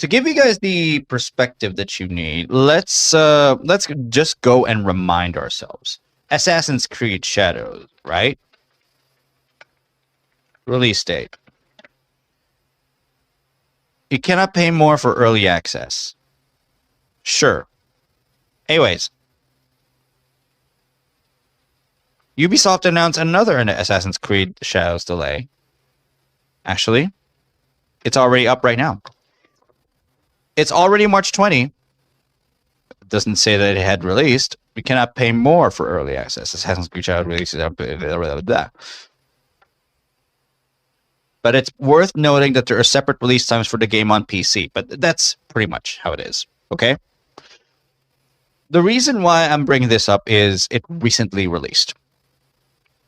To give you guys the perspective that you need, let's just go and remind ourselves. Assassin's Creed Shadows, right? Release date. You cannot pay more for early access. Sure. Anyways, Ubisoft announced another Assassin's Creed Shadows delay. Actually, it's already up right now. It's already March 20. It doesn't say that it had released. We cannot pay more for early access. Assassin's Creed Shadows releases. But it's worth noting that there are separate release times for the game on PC. But that's pretty much how it is. Okay? The reason why I'm bringing this up is it recently released.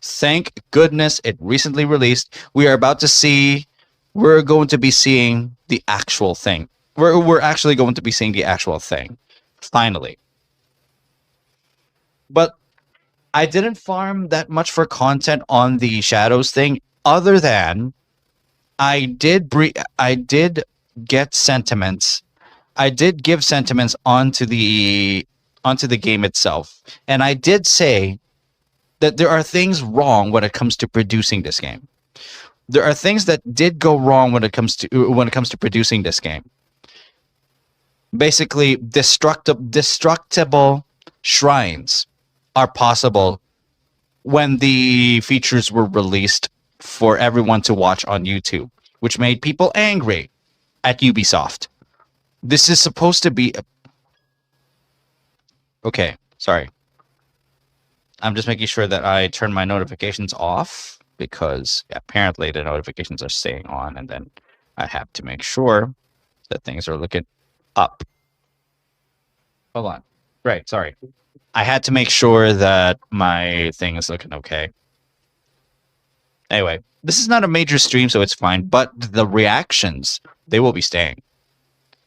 Thank goodness it recently released. We're going to be seeing the actual thing. We're actually going to be seeing the actual thing. Finally. But I didn't farm that much for content on the Shadows thing, other than I did get sentiments. I did give sentiments onto the game itself. And I did say that there are things wrong when it comes to producing this game. There are things that did go wrong when it comes to producing this game. Basically, destructible shrines are possible when the features were released for everyone to watch on YouTube, which made people angry at Ubisoft. This is supposed to be okay, sorry. I'm just making sure that I turn my notifications off because apparently the notifications are staying on, and then I have to make sure that things are looking up. Hold on. Right, sorry. I had to make sure that my thing is looking okay. Anyway, this is not a major stream, so it's fine, but the reactions, they will be staying.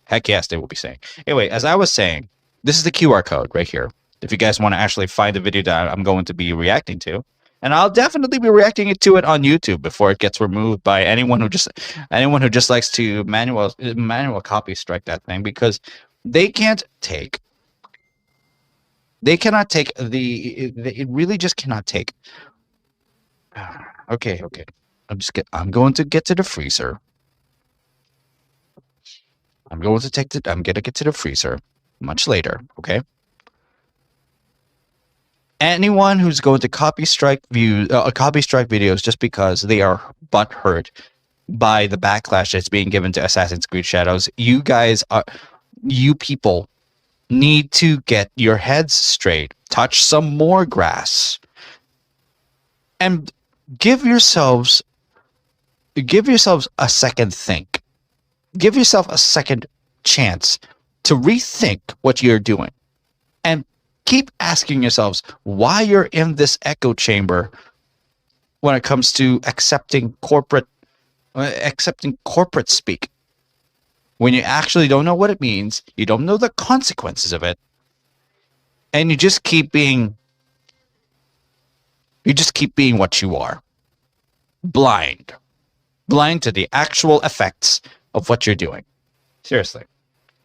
Heck yes, they will be staying. Anyway, as I was saying, this is the QR code right here. If you guys want to actually find the video that I'm going to be reacting to, and I'll definitely be reacting to it on YouTube before it gets removed by anyone who just likes to manual copy strike that thing, because they cannot take it really just cannot take. Okay. I'm going to get to the freezer. I'm going to get to the freezer much later, okay? Anyone who's going to copy strike videos just because they are butthurt by the backlash that's being given to Assassin's Creed Shadows, you people need to get your heads straight, touch some more grass, and give yourselves a second think. Give yourself a second chance to rethink what you're doing, and keep asking yourselves why you're in this echo chamber when it comes to accepting corporate speak. When you actually don't know what it means, you don't know the consequences of it, and you just keep being what you are. Blind to the actual effects of what you're doing. Seriously.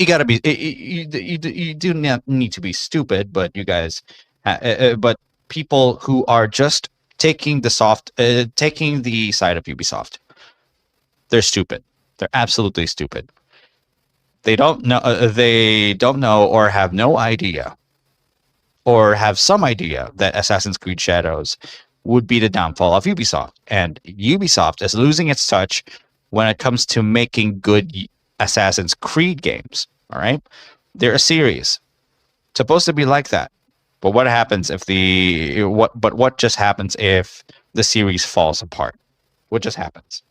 You gotta be. You do not need to be stupid, but you guys, but people who are just taking the side of Ubisoft, they're stupid. They're absolutely stupid. They don't know. They don't know, or have no idea, or have some idea that Assassin's Creed Shadows would be the downfall of Ubisoft, and Ubisoft is losing its touch when it comes to making good Assassin's Creed games. All right, they're a series, supposed to be like that. But what happens if what just happens if the series falls apart? What just happens?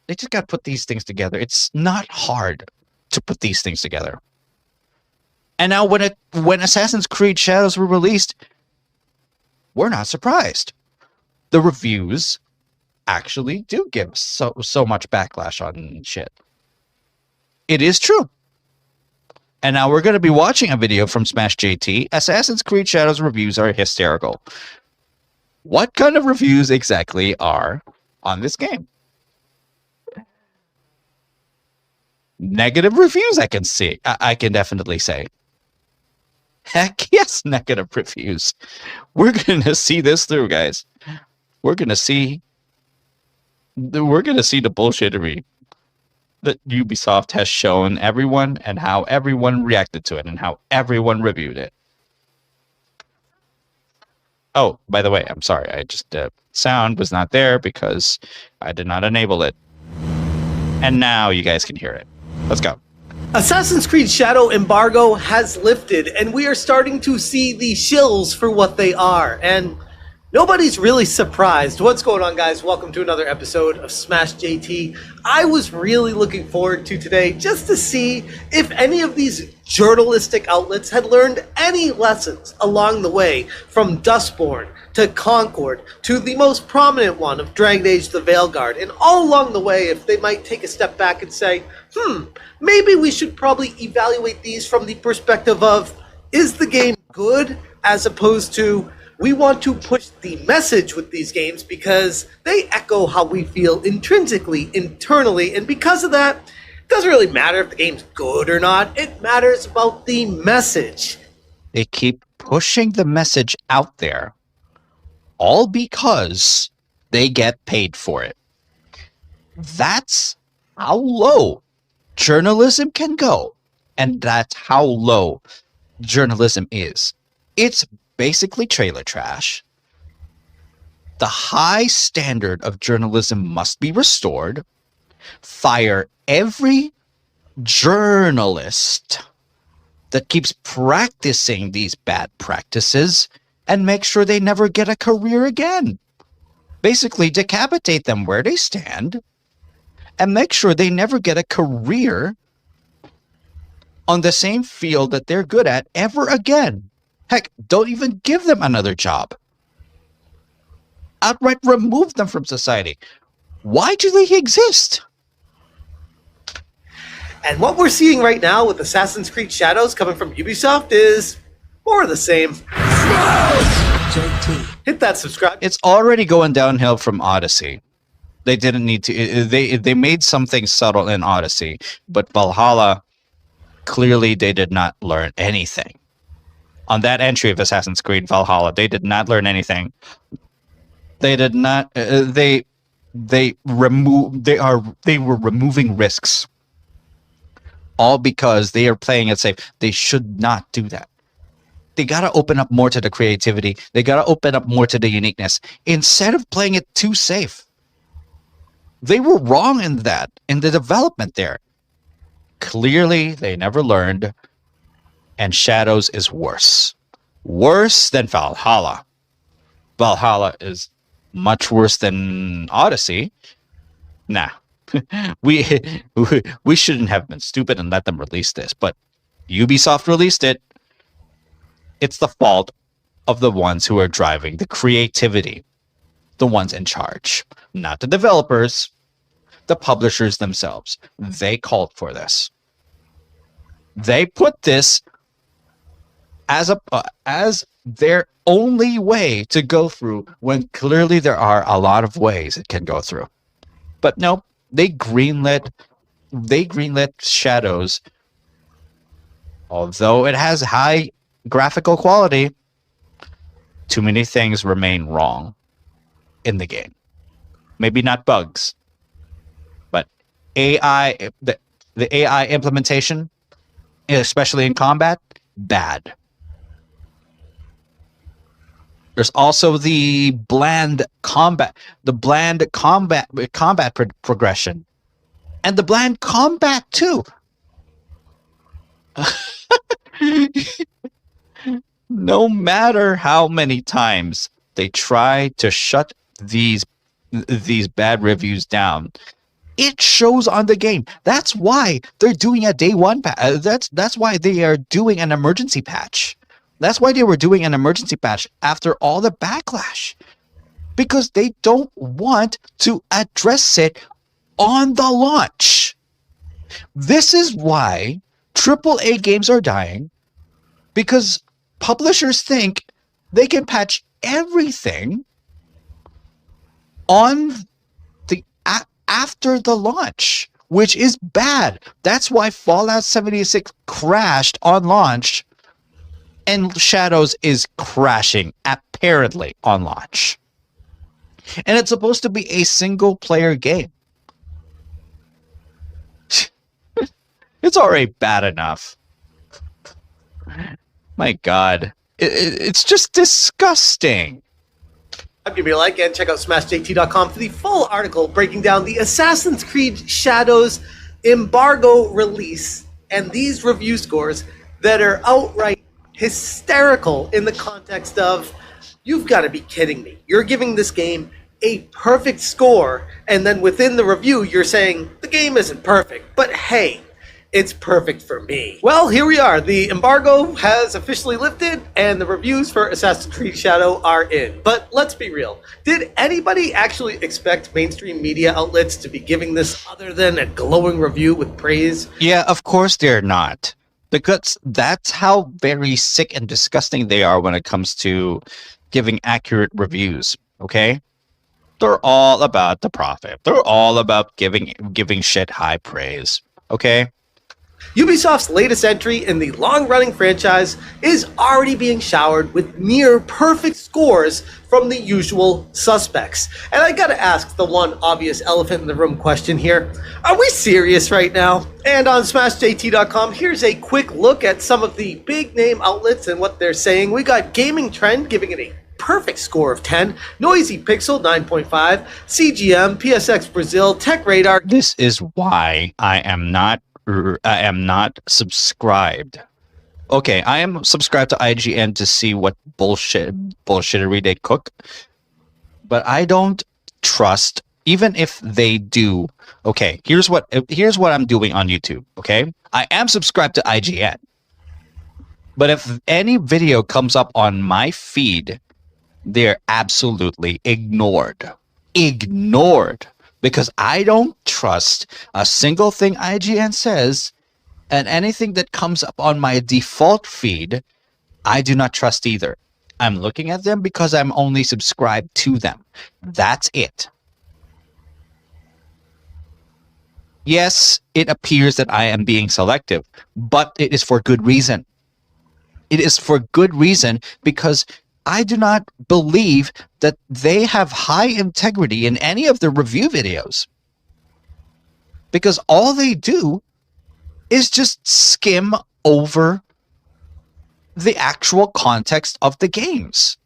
They just got to put these things together. It's not hard to put these things together. And now when Assassin's Creed Shadows were released, we're not surprised. The reviews actually do give so much backlash on shit. It is true. And now we're going to be watching a video from Smash JT. Assassin's Creed Shadows reviews are hysterical. What kind of reviews exactly are on this game? Negative reviews, I can see. I can definitely say. Heck yes, negative reviews. We're going to see this through, guys. We're going to see the bullshittery that Ubisoft has shown everyone and how everyone reacted to it and how everyone reviewed it. Oh, by the way, I'm sorry. I just sound was not there because I did not enable it. And now you guys can hear it. Let's go. Assassin's Creed Shadow embargo has lifted, and we are starting to see the shills for what they are. And nobody's really surprised. What's going on, guys? Welcome to another episode of Smash JT. I was really looking forward to today just to see if any of these journalistic outlets had learned any lessons along the way, from Dustborn to Concord to the most prominent one of Dragon Age the Veilguard, and all along the way if they might take a step back and say, maybe we should probably evaluate these from the perspective of, is the game good, as opposed to, we want to push the message with these games because they echo how we feel intrinsically, internally, and because of that, it doesn't really matter if the game's good or not. It matters about the message. They keep pushing the message out there, all because they get paid for it. That's how low journalism can go, and that's how low journalism is. It's basically trailer trash. The high standard of journalism must be restored. Fire every journalist that keeps practicing these bad practices and make sure they never get a career again. Basically, decapitate them where they stand and make sure they never get a career on the same field that they're good at ever again. Heck, don't even give them another job. Outright remove them from society. Why do they exist? And what we're seeing right now with Assassin's Creed Shadows coming from Ubisoft is more of the same. Hit that subscribe. It's already going downhill from Odyssey. They didn't need to. They made something subtle in Odyssey, but Valhalla, clearly they did not learn anything. On that entry of Assassin's Creed Valhalla, they did not learn anything. They did not. They were removing risks, all because they are playing it safe. They should not do that. They gotta open up more to the creativity. They gotta open up more to the uniqueness instead of playing it too safe. They were wrong in that, in the development there. Clearly, they never learned, and Shadows is worse. Worse than Valhalla. Valhalla is much worse than Odyssey. Nah. we shouldn't have been stupid and let them release this, but Ubisoft released it. It's the fault of the ones who are driving the creativity, the ones in charge, not the developers, the publishers themselves. They called for this. They put this as their only way to go through, when clearly there are a lot of ways it can go through. But no, they greenlit Shadows. Although it has high graphical quality, too many things remain wrong in the game. Maybe not bugs, but AI, the AI implementation, especially in combat, bad. There's also the bland combat progression, and the bland combat too. No matter how many times they try to shut these bad reviews down, it shows on the game. That's why they're doing a day one patch. That's why they are doing an emergency patch. That's why they were doing an emergency patch after all the backlash, because they don't want to address it on the launch. This is why AAA games are dying, because publishers think they can patch everything on the after the launch, which is bad. That's why Fallout 76 crashed on launch, and Shadows is crashing apparently on launch. And it's supposed to be a single player game. It's already bad enough. My God. It's just disgusting. Give me a like and check out smashjt.com for the full article breaking down the Assassin's Creed Shadows embargo release and these review scores that are outright hysterical in the context of, you've got to be kidding me. You're giving this game a perfect score, and then within the review you're saying the game isn't perfect, but hey, it's perfect for me. Well, here we are. The embargo has officially lifted, and the reviews for Assassin's Creed Shadow are in. But let's be real. Did anybody actually expect mainstream media outlets to be giving this other than a glowing review with praise? Yeah, of course they're not. Because that's how very sick and disgusting they are when it comes to giving accurate reviews, okay? They're all about the profit. They're all about giving shit high praise, okay? Ubisoft's latest entry in the long-running franchise is already being showered with near-perfect scores from the usual suspects. And I gotta ask the one obvious elephant in the room question here. Are we serious right now? And on SmashJT.com, here's a quick look at some of the big-name outlets and what they're saying. We got Gaming Trend giving it a perfect score of 10, Noisy Pixel 9.5, CGM, PSX Brazil, Tech Radar. This is why I am not subscribed. Okay, I am subscribed to IGN to see what bullshittery they cook, but I don't trust, even if they do. Okay, here's what I'm doing on YouTube. Okay, I am subscribed to IGN, but if any video comes up on my feed, they're absolutely ignored. Because I don't trust a single thing IGN says, and anything that comes up on my default feed, I do not trust either. I'm looking at them because I'm only subscribed to them. That's it. Yes, it appears that I am being selective, but it is for good reason. It is for good reason because I do not believe that they have high integrity in any of the review videos. Because all they do is just skim over the actual context of the games.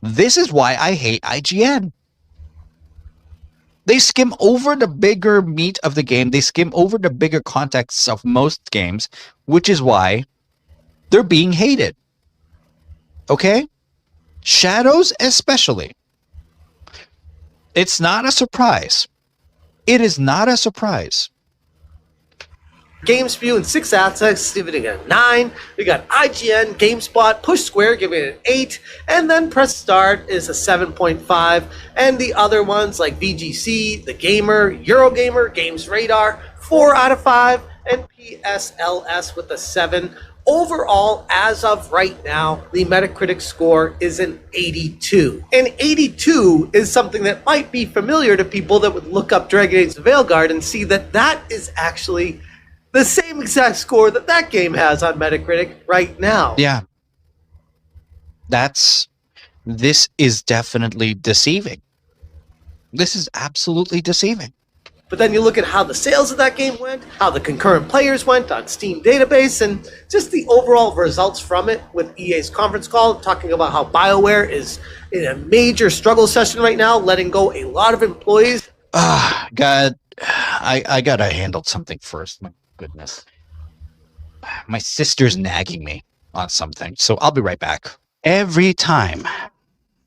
This is why I hate IGN. They skim over the bigger meat of the game. They skim over the bigger contexts of most games, which is why they're being hated. Okay? Shadows especially. It's not a surprise. It is not a surprise. GameSpew and 6 Assets giving it a 9. We got IGN, GameSpot, Push Square giving it an 8. And then Press Start is a 7.5. And the other ones like VGC, The Gamer, Eurogamer, Games Radar, 4 out of 5. And PSLS with a 7. Overall, as of right now, the Metacritic score is an 82. And 82 is something that might be familiar to people that would look up Dragon Age the Veilguard and see that that is actually the same exact score that that game has on Metacritic right now. Yeah. This is definitely deceiving. This is absolutely deceiving. But then you look at how the sales of that game went, how the concurrent players went on Steam database, and just the overall results from it with EA's conference call, talking about how BioWare is in a major struggle session right now, letting go a lot of employees. God, I gotta handle something first. My goodness. My sister's nagging me on something, so I'll be right back. Every time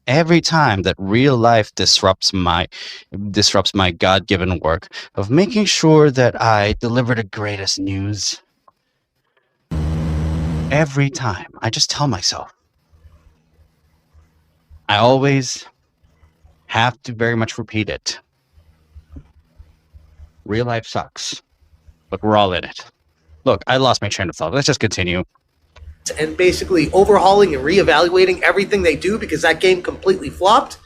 that real life disrupts my God-given work of making sure that I deliver the greatest news, every time I just tell myself, I always have to very much repeat it. Real life sucks, but we're all in it. Look, I lost my train of thought. Let's just continue. And basically overhauling and reevaluating everything they do because that game completely flopped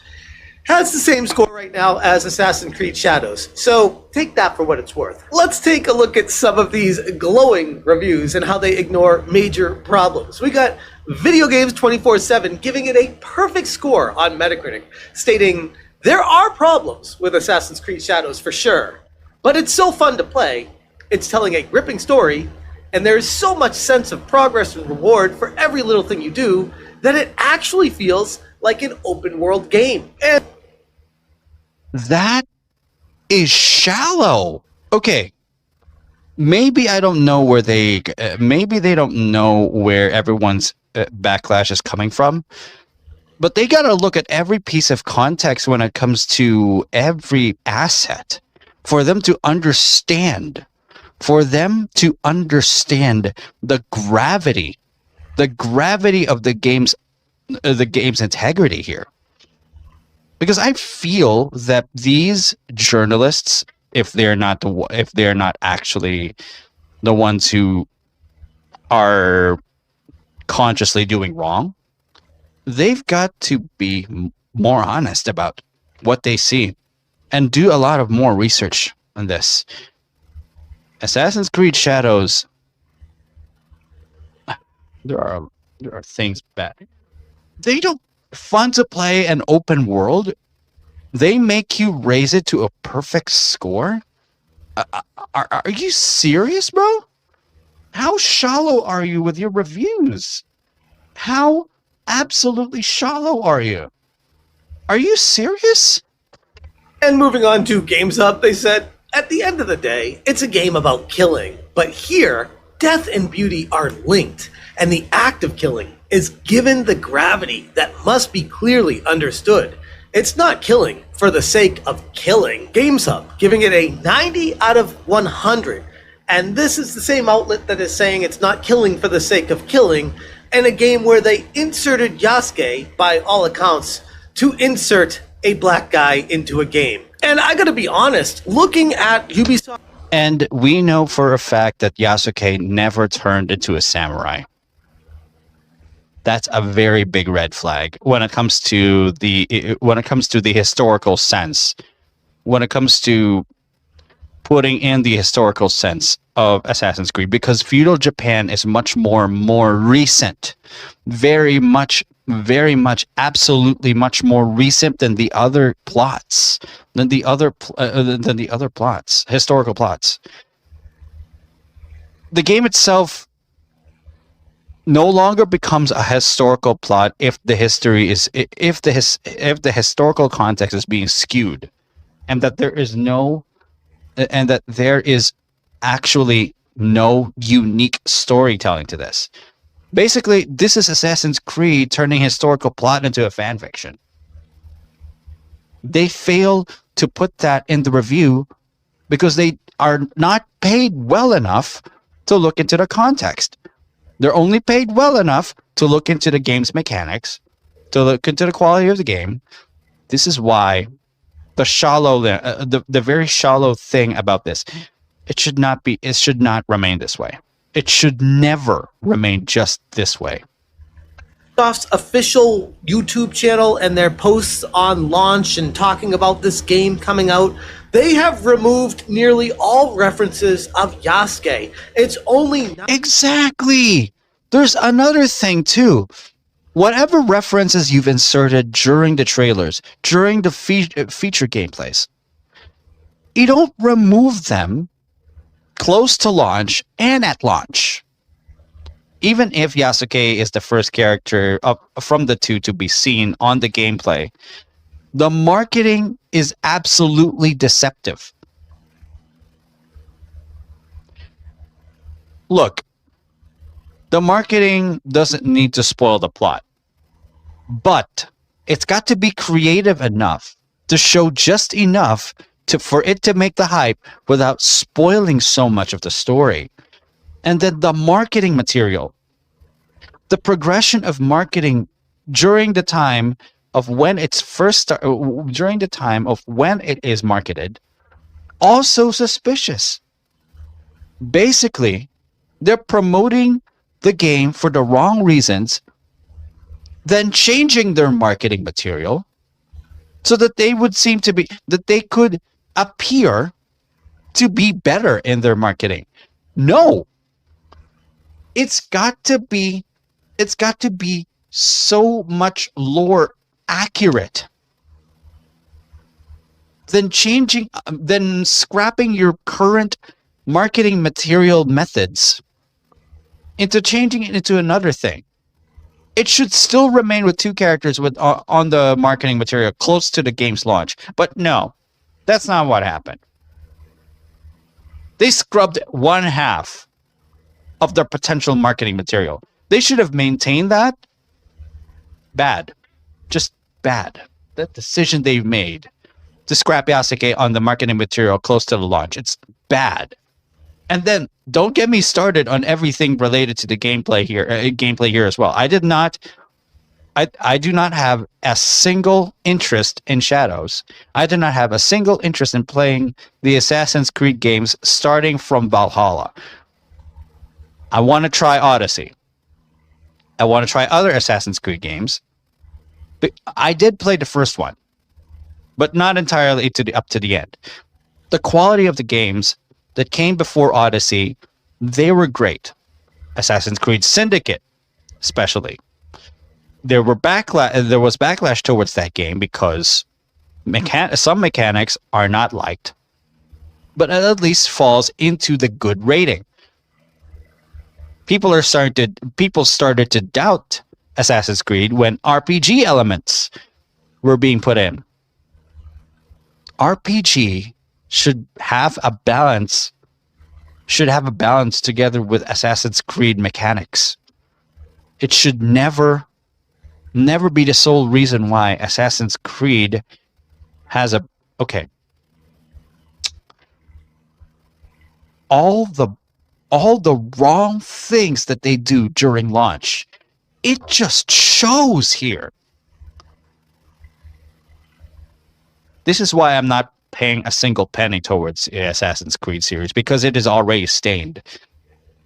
has the same score right now as Assassin's Creed Shadows, so take that for what it's worth. Let's take a look at some of these glowing reviews and how they ignore major problems. We got Video Games 24/7 giving it a perfect score on Metacritic, stating, "There are problems with Assassin's Creed Shadows for sure, but it's so fun to play, it's telling a gripping story, and there is so much sense of progress and reward for every little thing you do that it actually feels like an open world game." And That is shallow. Okay, maybe I don't know where maybe they don't know where everyone's backlash is coming from, but they got to look at every piece of context when it comes to every asset for them to understand the gravity of the game's integrity here. Because I feel that these journalists, if they're not actually the ones who are consciously doing wrong, they've got to be more honest about what they see and do a lot of more research on this. Assassin's Creed Shadows, there are things bad. They don't fun to play an open world. They make you raise it to a perfect score. Are you serious, bro? How shallow are you with your reviews? How absolutely shallow are you? Are you serious? And moving on to Games Up, they said, "At the end of the day, it's a game about killing, but here, death and beauty are linked, and the act of killing is given the gravity that must be clearly understood. It's not killing for the sake of killing." Games Up giving it a 90 out of 100. And this is the same outlet that is saying it's not killing for the sake of killing, and a game where they inserted Yasuke, by all accounts, to insert a black guy into a game. And I gotta be honest, looking at Ubisoft... And we know for a fact that Yasuke never turned into a samurai. That's a very big red flag when it comes to the historical sense. When it comes to putting in the historical sense of Assassin's Creed, because feudal Japan is much more recent, very much, absolutely much more recent than the other plots, historical plots. The game itself no longer becomes a historical plot if the historical context is being skewed, and that there is actually no unique storytelling to this. Basically, this is Assassin's Creed turning historical plot into a fan fiction. They fail to put that in the review because they are not paid well enough to look into the context. They're only paid well enough to look into the game's mechanics, to look into the quality of the game. This is why the very shallow thing about this, it should not remain this way. It should never remain just this way. Ubisoft's official YouTube channel and their posts on launch and talking about this game coming out, they have removed nearly all references of Yasuke. It's only... Exactly! There's another thing too. Whatever references you've inserted during the trailers, during the feature gameplays, you don't remove them close to launch and at launch. Even if Yasuke is the first character from the two to be seen on the gameplay, the marketing is absolutely deceptive. Look, the marketing doesn't need to spoil the plot, but it's got to be creative enough to show just enough for it to make the hype without spoiling so much of the story. And then the marketing material, the progression of marketing during the time of when it's during the time of when it is marketed, also suspicious. Basically, they're promoting the game for the wrong reasons, then changing their marketing material, so that they would seem to be, that they could appear to be better in their marketing. No, it's got to be so much lore accurate than scrapping your current marketing material methods into changing it into another thing. It should still remain with two characters with on the marketing material close to the game's launch. But no, that's not what happened. They scrubbed one half of their potential marketing material. They should have maintained that. Bad. Just bad. That decision they've made to scrap Yasuke on the marketing material close to the launch. It's bad. And then don't get me started on everything related to the gameplay here as well. I do not have a single interest in Shadows. I do not have a single interest in playing the Assassin's Creed games starting from Valhalla. I want to try Odyssey. I want to try other Assassin's Creed games. But I did play the first one, but not entirely up to the end. The quality of the games that came before Odyssey, they were great. Assassin's Creed Syndicate, especially. There was backlash towards that game because some mechanics are not liked, but it at least falls into the good rating. People started to doubt Assassin's Creed when RPG elements were being put in. RPG should have a balance together with Assassin's Creed mechanics. It should never be the sole reason why Assassin's Creed has all the wrong things that they do during launch. It just shows here. This is why I'm not paying a single penny towards the Assassin's Creed series, because it is already stained.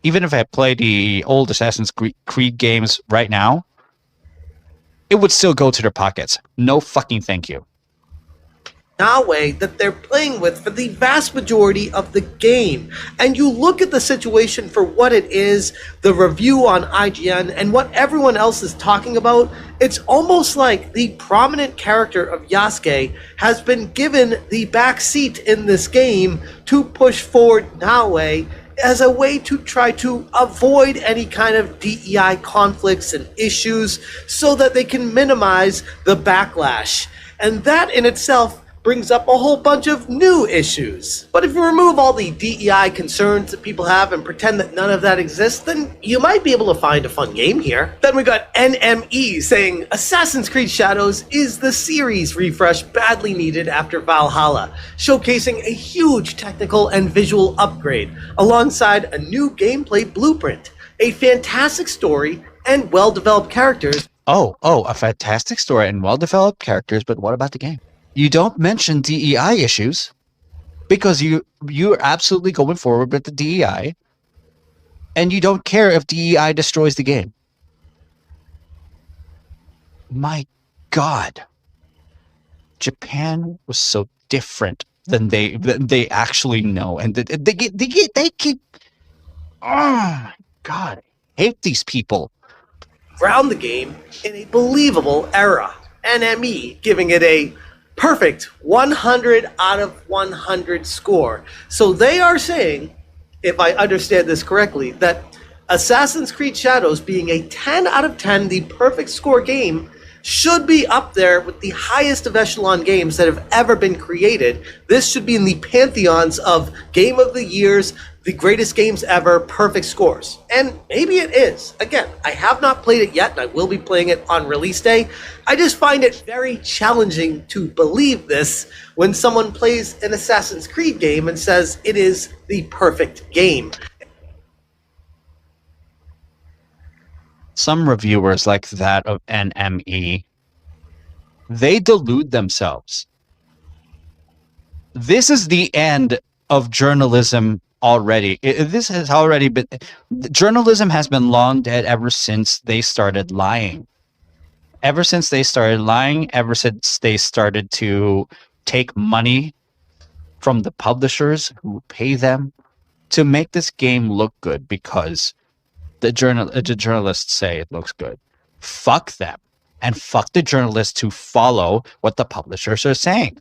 Even if I play the old Assassin's Creed games right now, it would still go to their pockets. No fucking thank you. Nawe that they're playing with for the vast majority of the game. And you look at the situation for what it is, the review on IGN, and what everyone else is talking about, it's almost like the prominent character of Yasuke has been given the back seat in this game to push forward Nawe as a way to try to avoid any kind of DEI conflicts and issues so that they can minimize the backlash. And that in itself brings up a whole bunch of new issues. But if you remove all the DEI concerns that people have and pretend that none of that exists, then you might be able to find a fun game here. Then we got NME saying Assassin's Creed Shadows is the series refresh badly needed after Valhalla, showcasing a huge technical and visual upgrade alongside a new gameplay blueprint, a fantastic story, and well-developed characters. A fantastic story and well-developed characters, but what about the game? You don't mention DEI issues because you're absolutely going forward with the DEI, and you don't care if DEI destroys the game. My God, Japan was so different than they actually know, and they keep. Oh my God, I hate these people. Ground the game in a believable era. NME giving it a perfect 100 out of 100 score. So they are saying, if I understand this correctly, that Assassin's Creed Shadows being a 10 out of 10, the perfect score game, should be up there with the highest of echelon games that have ever been created. This should be in the pantheons of Game of the Years, the greatest games ever, perfect scores. And maybe it is. Again, I have not played it yet, and I will be playing it on release day. I just find it very challenging to believe this when someone plays an Assassin's Creed game and says it is the perfect game. Some reviewers like that of NME, they delude themselves. This is the end of journalism already. This has already been, journalism has been long dead ever since they started lying. ever since they started lying, ever since they started to take money from the publishers who pay them to make this game look good because the journalists say it looks good. Fuck them. And fuck the journalists who follow what the publishers are saying.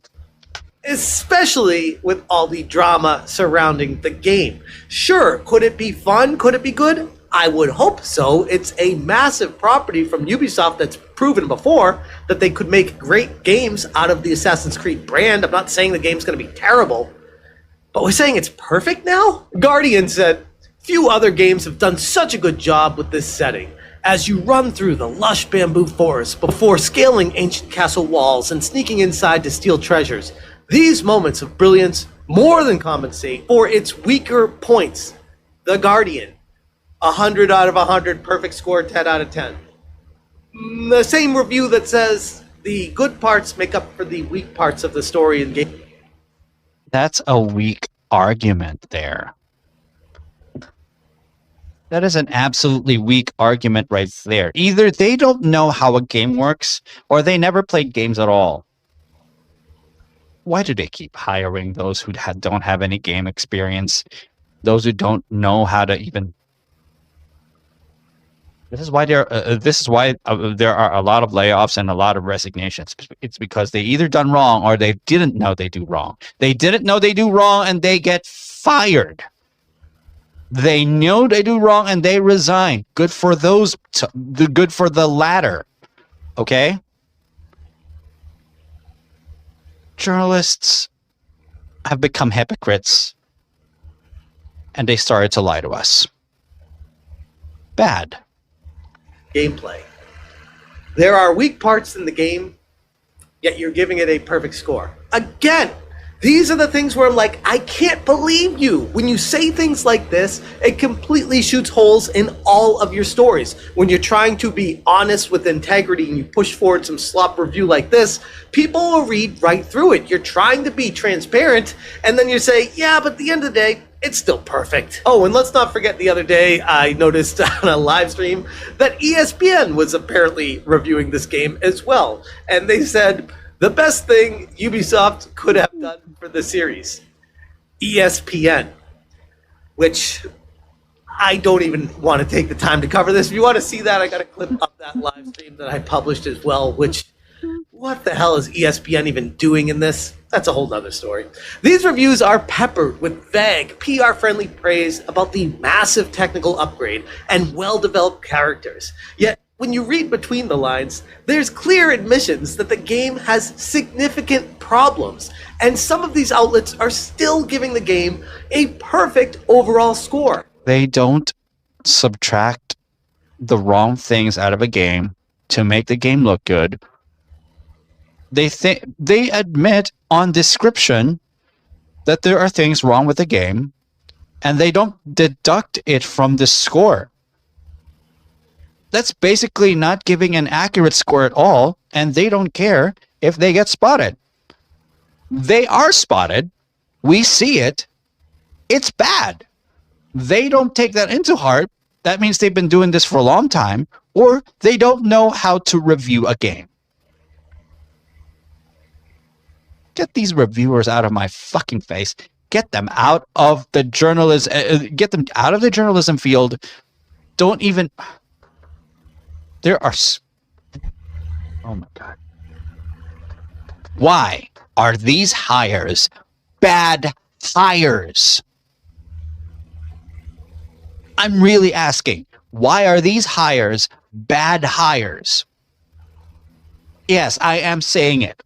Especially with all the drama surrounding the game. Sure, could it be fun? Could it be good? I would hope so. It's a massive property from Ubisoft that's proven before that they could make great games out of the Assassin's Creed brand. I'm not saying the game's going to be terrible, but we're saying it's perfect now? Guardian said, few other games have done such a good job with this setting. As you run through the lush bamboo forest before scaling ancient castle walls and sneaking inside to steal treasures, these moments of brilliance more than compensate for its weaker points. The Guardian, 100 out of 100, perfect score, 10 out of 10. The same review that says the good parts make up for the weak parts of the story and game. That's a weak argument there. That is an absolutely weak argument right there. Either they don't know how a game works, or they never played games at all. Why do they keep hiring those who don't have any game experience? Those who don't know how to even... This is why there are a lot of layoffs and a lot of resignations. It's because they either done wrong or they didn't know they do wrong. They didn't know they do wrong and they get fired. They know they do wrong and they resign. Good for those. Good for the latter. Okay? Journalists have become hypocrites and they started to lie to us. Bad. Gameplay. There are weak parts in the game, yet you're giving it a perfect score. Again, these are the things where I'm like, I can't believe you. When you say things like this, it completely shoots holes in all of your stories. When you're trying to be honest with integrity and you push forward some slop review like this, people will read right through it. You're trying to be transparent, and then you say, yeah, but at the end of the day, it's still perfect. Oh, and let's not forget the other day, I noticed on a live stream that ESPN was apparently reviewing this game as well. And they said, the best thing Ubisoft could have done for the series, ESPN, which I don't even want to take the time to cover this. If you want to see that, I got a clip of that live stream that I published as well, which, what the hell is ESPN even doing in this? That's a whole nother story. These reviews are peppered with vague, PR-friendly praise about the massive technical upgrade and well-developed characters. Yet, when you read between the lines, there's clear admissions that the game has significant problems, and some of these outlets are still giving the game a perfect overall score. They don't subtract the wrong things out of a game to make the game look good. They admit on description that there are things wrong with the game, and they don't deduct it from the score. That's basically not giving an accurate score at all, and they don't care if they get spotted. They are spotted. We see it. It's bad. They don't take that into heart. That means they've been doing this for a long time, or they don't know how to review a game. Get these reviewers out of my fucking face. Get them out of the get them out of the journalism field. Don't even... There are... Oh my God. Why are these hires bad hires? I'm really asking. Why are these hires bad hires? Yes, I am saying it.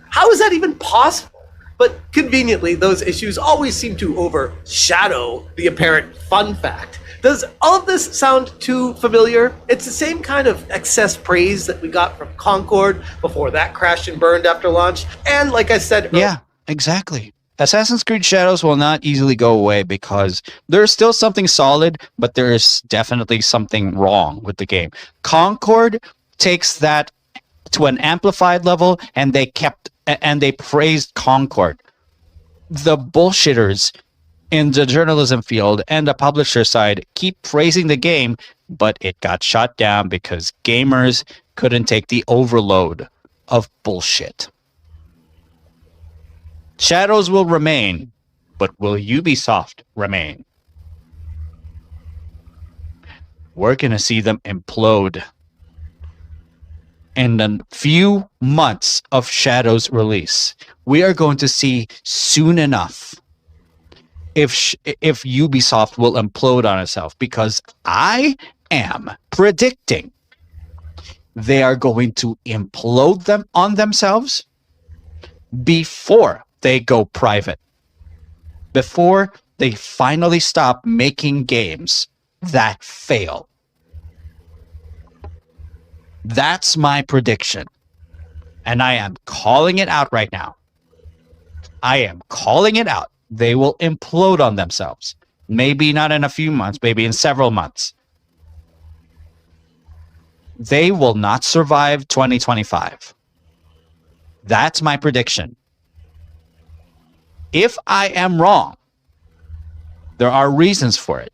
How is that even possible? But conveniently, those issues always seem to overshadow the apparent fun fact. Does all of this sound too familiar? It's the same kind of excess praise that we got from Concord before that crashed and burned after launch. And like I said... Yeah, exactly. Assassin's Creed Shadows will not easily go away because there's still something solid, but there is definitely something wrong with the game. Concord takes that to an amplified level, and they praised Concord. The bullshitters in the journalism field and the publisher side keep praising the game but it got shut down because gamers couldn't take the overload of bullshit. Shadows will remain, but will Ubisoft remain? We're going to see them implode. In the few months of Shadows release, we are going to see soon enough if Ubisoft will implode on itself, because I am predicting they are going to implode them on themselves before they go private, before they finally stop making games that fail. That's my prediction. And I am calling it out right now. I am calling it out. They will implode on themselves. Maybe not in a few months, maybe in several months. They will not survive 2025. That's my prediction. If I am wrong, there are reasons for it.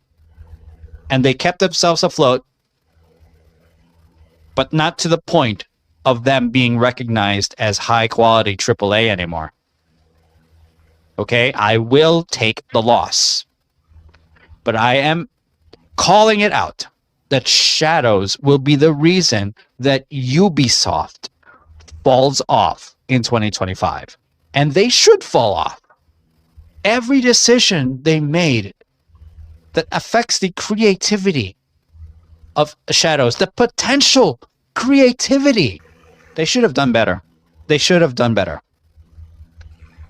And they kept themselves afloat, but not to the point of them being recognized as high-quality AAA anymore. Okay, I will take the loss. But I am calling it out that Shadows will be the reason that Ubisoft falls off in 2025. And they should fall off. Every decision they made that affects the creativity of Shadows, the potential creativity, they should have done better. They should have done better.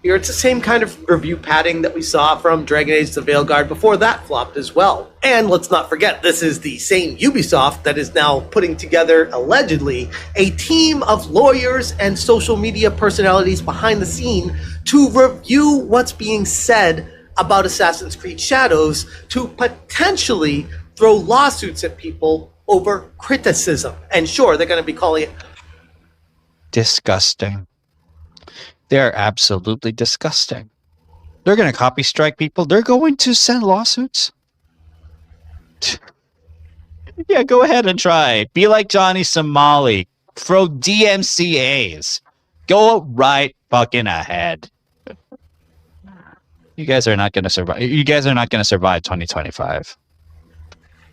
Here, it's the same kind of review padding that we saw from Dragon Age the Veilguard before that flopped as well. And let's not forget, this is the same Ubisoft that is now putting together, allegedly, a team of lawyers and social media personalities behind the scene to review what's being said about Assassin's Creed Shadows to potentially throw lawsuits at people over criticism. And sure, they're going to be calling it disgusting. They're absolutely disgusting. They're going to copy strike people. They're going to send lawsuits. Yeah, go ahead and try. Be like Johnny Somali. Throw DMCAs. Go right fucking ahead. You guys are not going to survive. You guys are not going to survive 2025.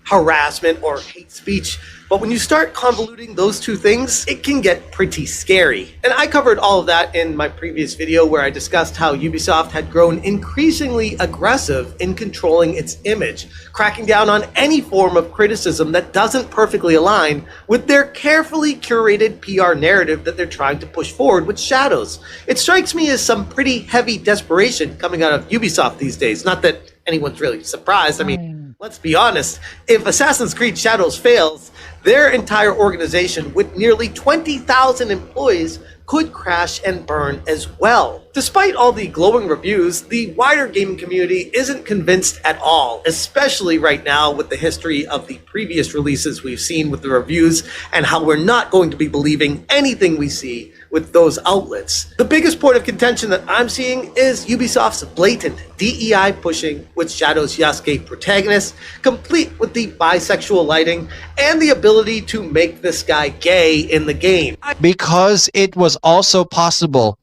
harassment or hate speech. But when you start convoluting those two things, it can get pretty scary. And I covered all of that in my previous video where I discussed how Ubisoft had grown increasingly aggressive in controlling its image, cracking down on any form of criticism that doesn't perfectly align with their carefully curated PR narrative that they're trying to push forward with Shadows. It strikes me as some pretty heavy desperation coming out of Ubisoft these days. Not that anyone's really surprised. I mean, let's be honest, if Assassin's Creed Shadows fails, their entire organization with nearly 20,000 employees could crash and burn as well. Despite all the glowing reviews, the wider gaming community isn't convinced at all, especially right now with the history of the previous releases we've seen with the reviews and how we're not going to be believing anything we see with those outlets. The biggest point of contention that I'm seeing is Ubisoft's blatant DEI pushing with Shadows Yasuke protagonist, complete with the bisexual lighting and the ability to make this guy gay in the game. Because it was also possible.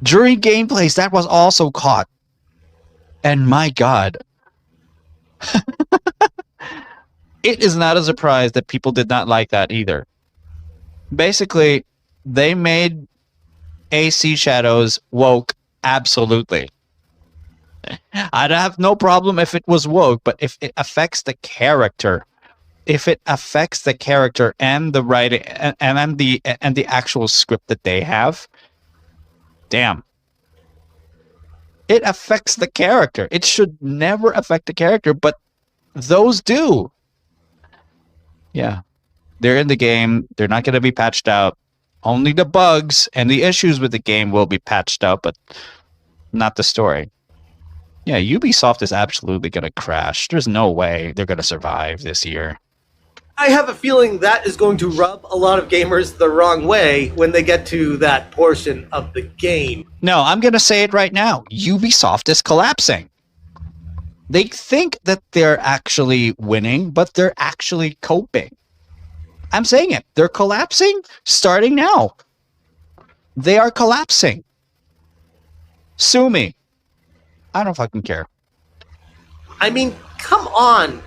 During gameplays, that was also caught. And my God. It is not a surprise that people did not like that either. Basically, they made AC Shadows woke, absolutely. I'd have no problem if it was woke, but if it affects the character, and the writing and the actual script that they have, damn. It affects the character. It should never affect the character, but those do. Yeah. They're in the game. They're not going to be patched out. Only the bugs and the issues with the game will be patched out, but not the story. Yeah, Ubisoft is absolutely going to crash. There's no way they're going to survive this year. I have a feeling that is going to rub a lot of gamers the wrong way when they get to that portion of the game. No, I'm going to say it right now. Ubisoft is collapsing. They think that they're actually winning, but they're actually coping. I'm saying it. They're collapsing starting now. They are collapsing. Sue me. I don't fucking care. I mean, come on.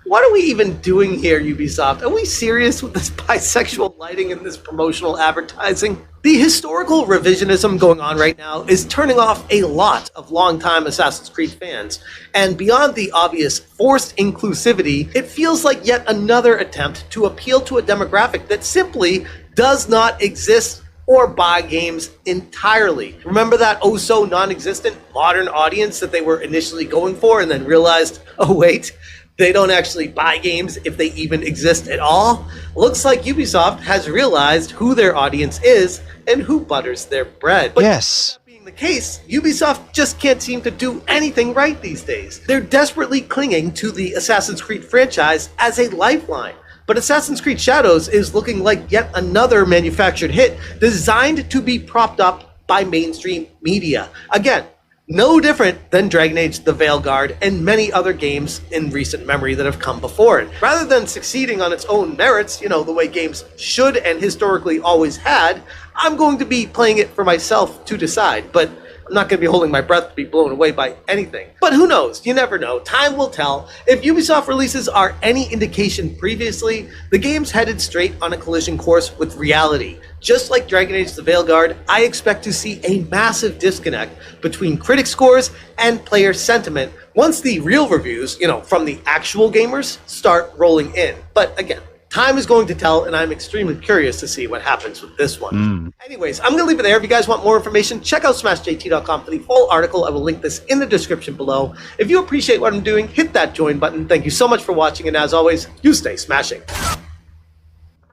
What are we even doing here, Ubisoft? Are we serious with this bisexual lighting and this promotional advertising? The historical revisionism going on right now is turning off a lot of longtime Assassin's Creed fans. And beyond the obvious forced inclusivity, it feels like yet another attempt to appeal to a demographic that simply does not exist or buy games entirely. Remember that oh so non-existent modern audience that they were initially going for and then realized, oh wait, they don't actually buy games if they even exist at all? Looks like Ubisoft has realized who their audience is and who butters their bread. But yes. being the case, Ubisoft just can't seem to do anything right these days. They're desperately clinging to the Assassin's Creed franchise as a lifeline. But Assassin's Creed Shadows is looking like yet another manufactured hit designed to be propped up by mainstream media. Again, no different than Dragon Age The Veilguard and many other games in recent memory that have come before it. Rather than succeeding on its own merits, the way games should and historically always had, I'm going to be playing it for myself to decide. But I'm not going to be holding my breath to be blown away by anything. But who knows? You never know. Time will tell. If Ubisoft releases are any indication previously, the game's headed straight on a collision course with reality. Just like Dragon Age The Veilguard, I expect to see a massive disconnect between critic scores and player sentiment once the real reviews, from the actual gamers, start rolling in. But again, time is going to tell, and I'm extremely curious to see what happens with this one. Anyways, I'm going to leave it there. If you guys want more information, check out smashjt.com for the full article. I will link this in the description below. If you appreciate what I'm doing, hit that join button. Thank you so much for watching, and as always, you stay smashing.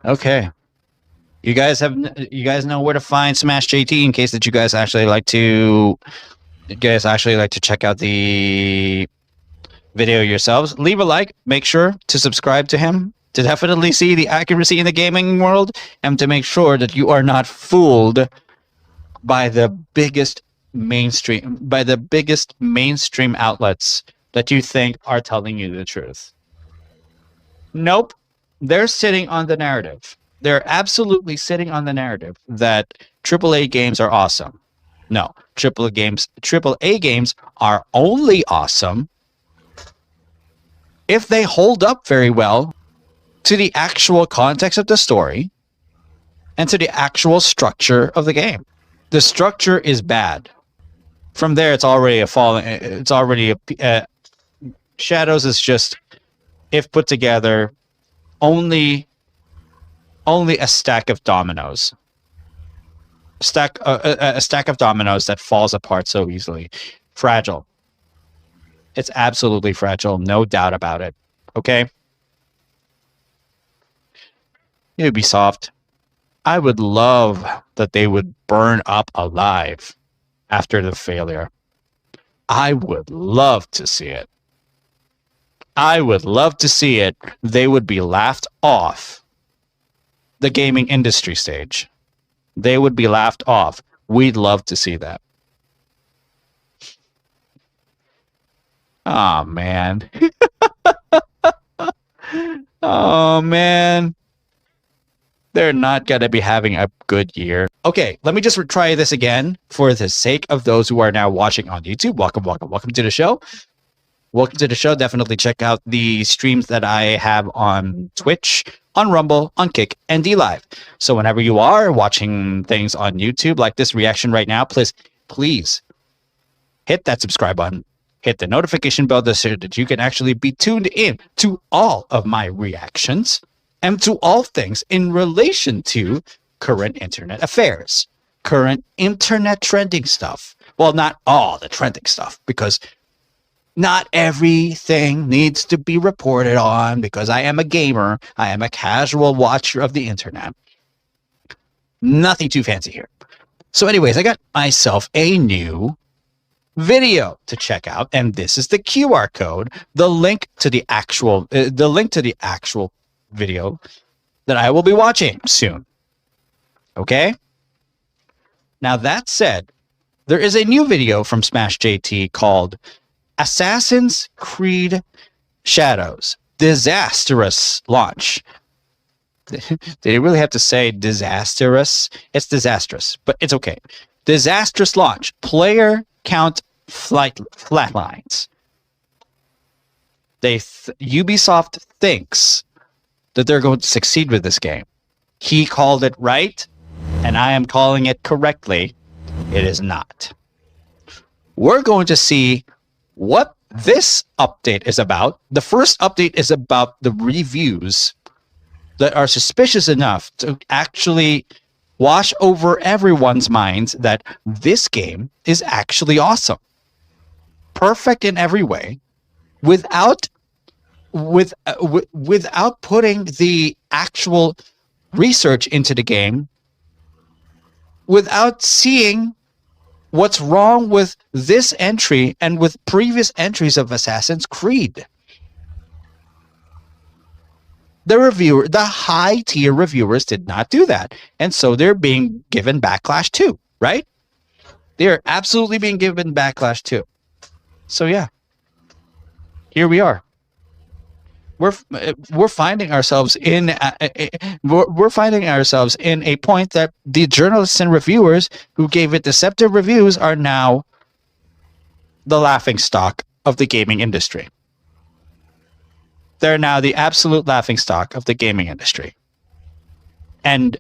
Okay. You guys know where to find Smash JT in case that you guys actually like to check out the video yourselves. Leave a like, make sure to subscribe to him to definitely see the accuracy in the gaming world and to make sure that you are not fooled by the biggest mainstream outlets that you think are telling you the truth. Nope. They're sitting on the narrative. They're absolutely sitting on the narrative that AAA games are awesome. No, AAA games are only awesome if they hold up very well to the actual context of the story and to the actual structure of the game. The structure is bad. From there, it's already Shadows is just, if put together, only a stack of dominoes. A stack of dominoes that falls apart so easily. Fragile. It's absolutely fragile, no doubt about it. Okay? Ubisoft, I would love that they would burn up alive after the failure. I would love to see it. I would love to see it. They would be laughed off the gaming industry stage. They would be laughed off. We'd love to see that. Oh, man. Oh, man. They're not going to be having a good year. Okay, let me just try this again for the sake of those who are now watching on YouTube. Welcome to the show. Welcome to the show. Definitely check out the streams that I have on Twitch, on Rumble, on Kick, and DLive. So whenever you are watching things on YouTube, like this reaction right now, please hit that subscribe button. Hit the notification bell so that you can actually be tuned in to all of my reactions and to all things in relation to current internet affairs, current internet trending stuff. Well, not all the trending stuff, because not everything needs to be reported on, because I am a gamer. I am a casual watcher of the internet. Nothing too fancy here. So anyways, I got myself a new video to check out, and this is the QR code, the link to the actual video that I will be watching soon. Okay? Now that said, there is a new video from Smash JT called Assassin's Creed Shadows, disastrous launch. Did they really have to say disastrous? It's disastrous, but it's okay. Disastrous launch. Player count flatlines. Ubisoft thinks that they're going to succeed with this game. He called it right, and I am calling it correctly. It is not. We're going to see what this update is about. The first update is about the reviews that are suspicious enough to actually wash over everyone's minds that this game is actually awesome. Perfect in every way, without putting the actual research into the game, without seeing what's wrong with this entry and with previous entries of Assassin's Creed. The high tier reviewers did not do that. And so they're being given backlash too, right? They're absolutely being given backlash too. So yeah, here we are. We're finding ourselves in we're finding ourselves in a point that the journalists and reviewers who gave it deceptive reviews are now the laughingstock of the gaming industry. They're now the absolute laughingstock of the gaming industry. And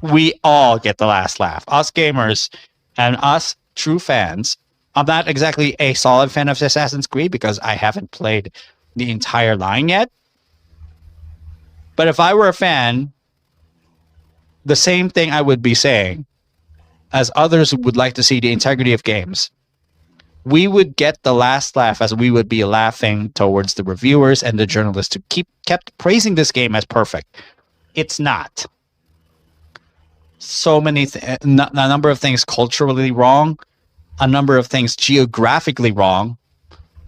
we all get the last laugh. Us gamers and us true fans. I'm not exactly a solid fan of Assassin's Creed because I haven't played the entire line yet. But if I were a fan, the same thing I would be saying, as others would like to see the integrity of games, we would get the last laugh as we would be laughing towards the reviewers and the journalists who kept praising this game as perfect. It's not. So many, a number of things culturally wrong, a number of things geographically wrong,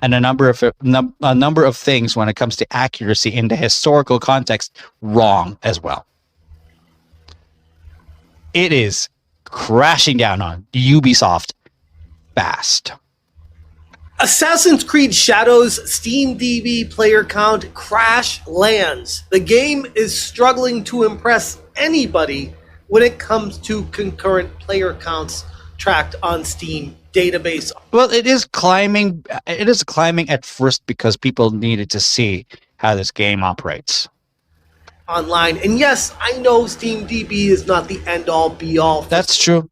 and a number of things when it comes to accuracy in the historical context wrong as well. It is crashing down on Ubisoft fast. Assassin's Creed Shadows SteamDB player count crash lands. The game is struggling to impress anybody when it comes to concurrent player counts tracked on Steam database. Well, it is climbing. It is climbing at first because people needed to see how this game operates Online. And yes, I know SteamDB is not the end-all be-all. That's true.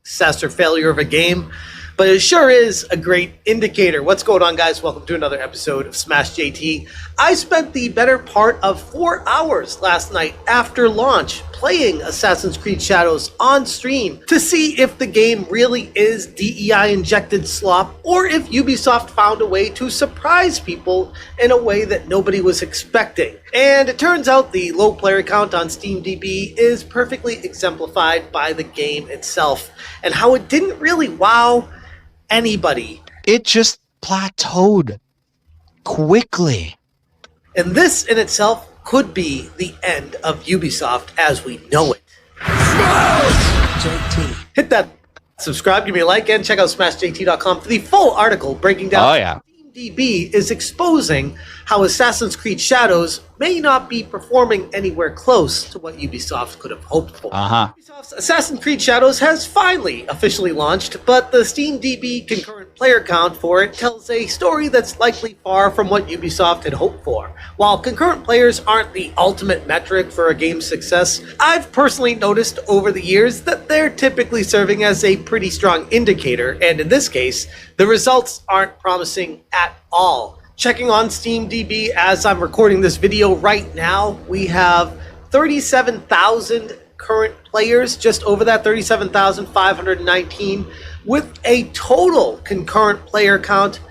Success or failure of a game, but it sure is a great indicator. What's going on, guys? Welcome to another episode of Smash JT. I spent the better part of 4 hours last night after launch playing Assassin's Creed Shadows on stream to see if the game really is DEI-injected slop or if Ubisoft found a way to surprise people in a way that nobody was expecting. And it turns out the low player count on SteamDB is perfectly exemplified by the game itself and how it didn't really wow anybody. It just plateaued quickly. And this in itself could be the end of Ubisoft as we know it. JT. Hit that subscribe, give me a like, and check out smashjt.com for the full article breaking down SteamDB is exposing how Assassin's Creed Shadows may not be performing anywhere close to what Ubisoft could have hoped for. Ubisoft's Assassin's Creed Shadows has finally officially launched, but the SteamDB concurrent player count for it tells a story that's likely far from what Ubisoft had hoped for. While concurrent players aren't the ultimate metric for a game's success, I've personally noticed over the years that they're typically serving as a pretty strong indicator, and in this case, the results aren't promising at all. Checking on SteamDB as I'm recording this video right now, we have 37,000 current players, just over that, 37,519, with a total concurrent player count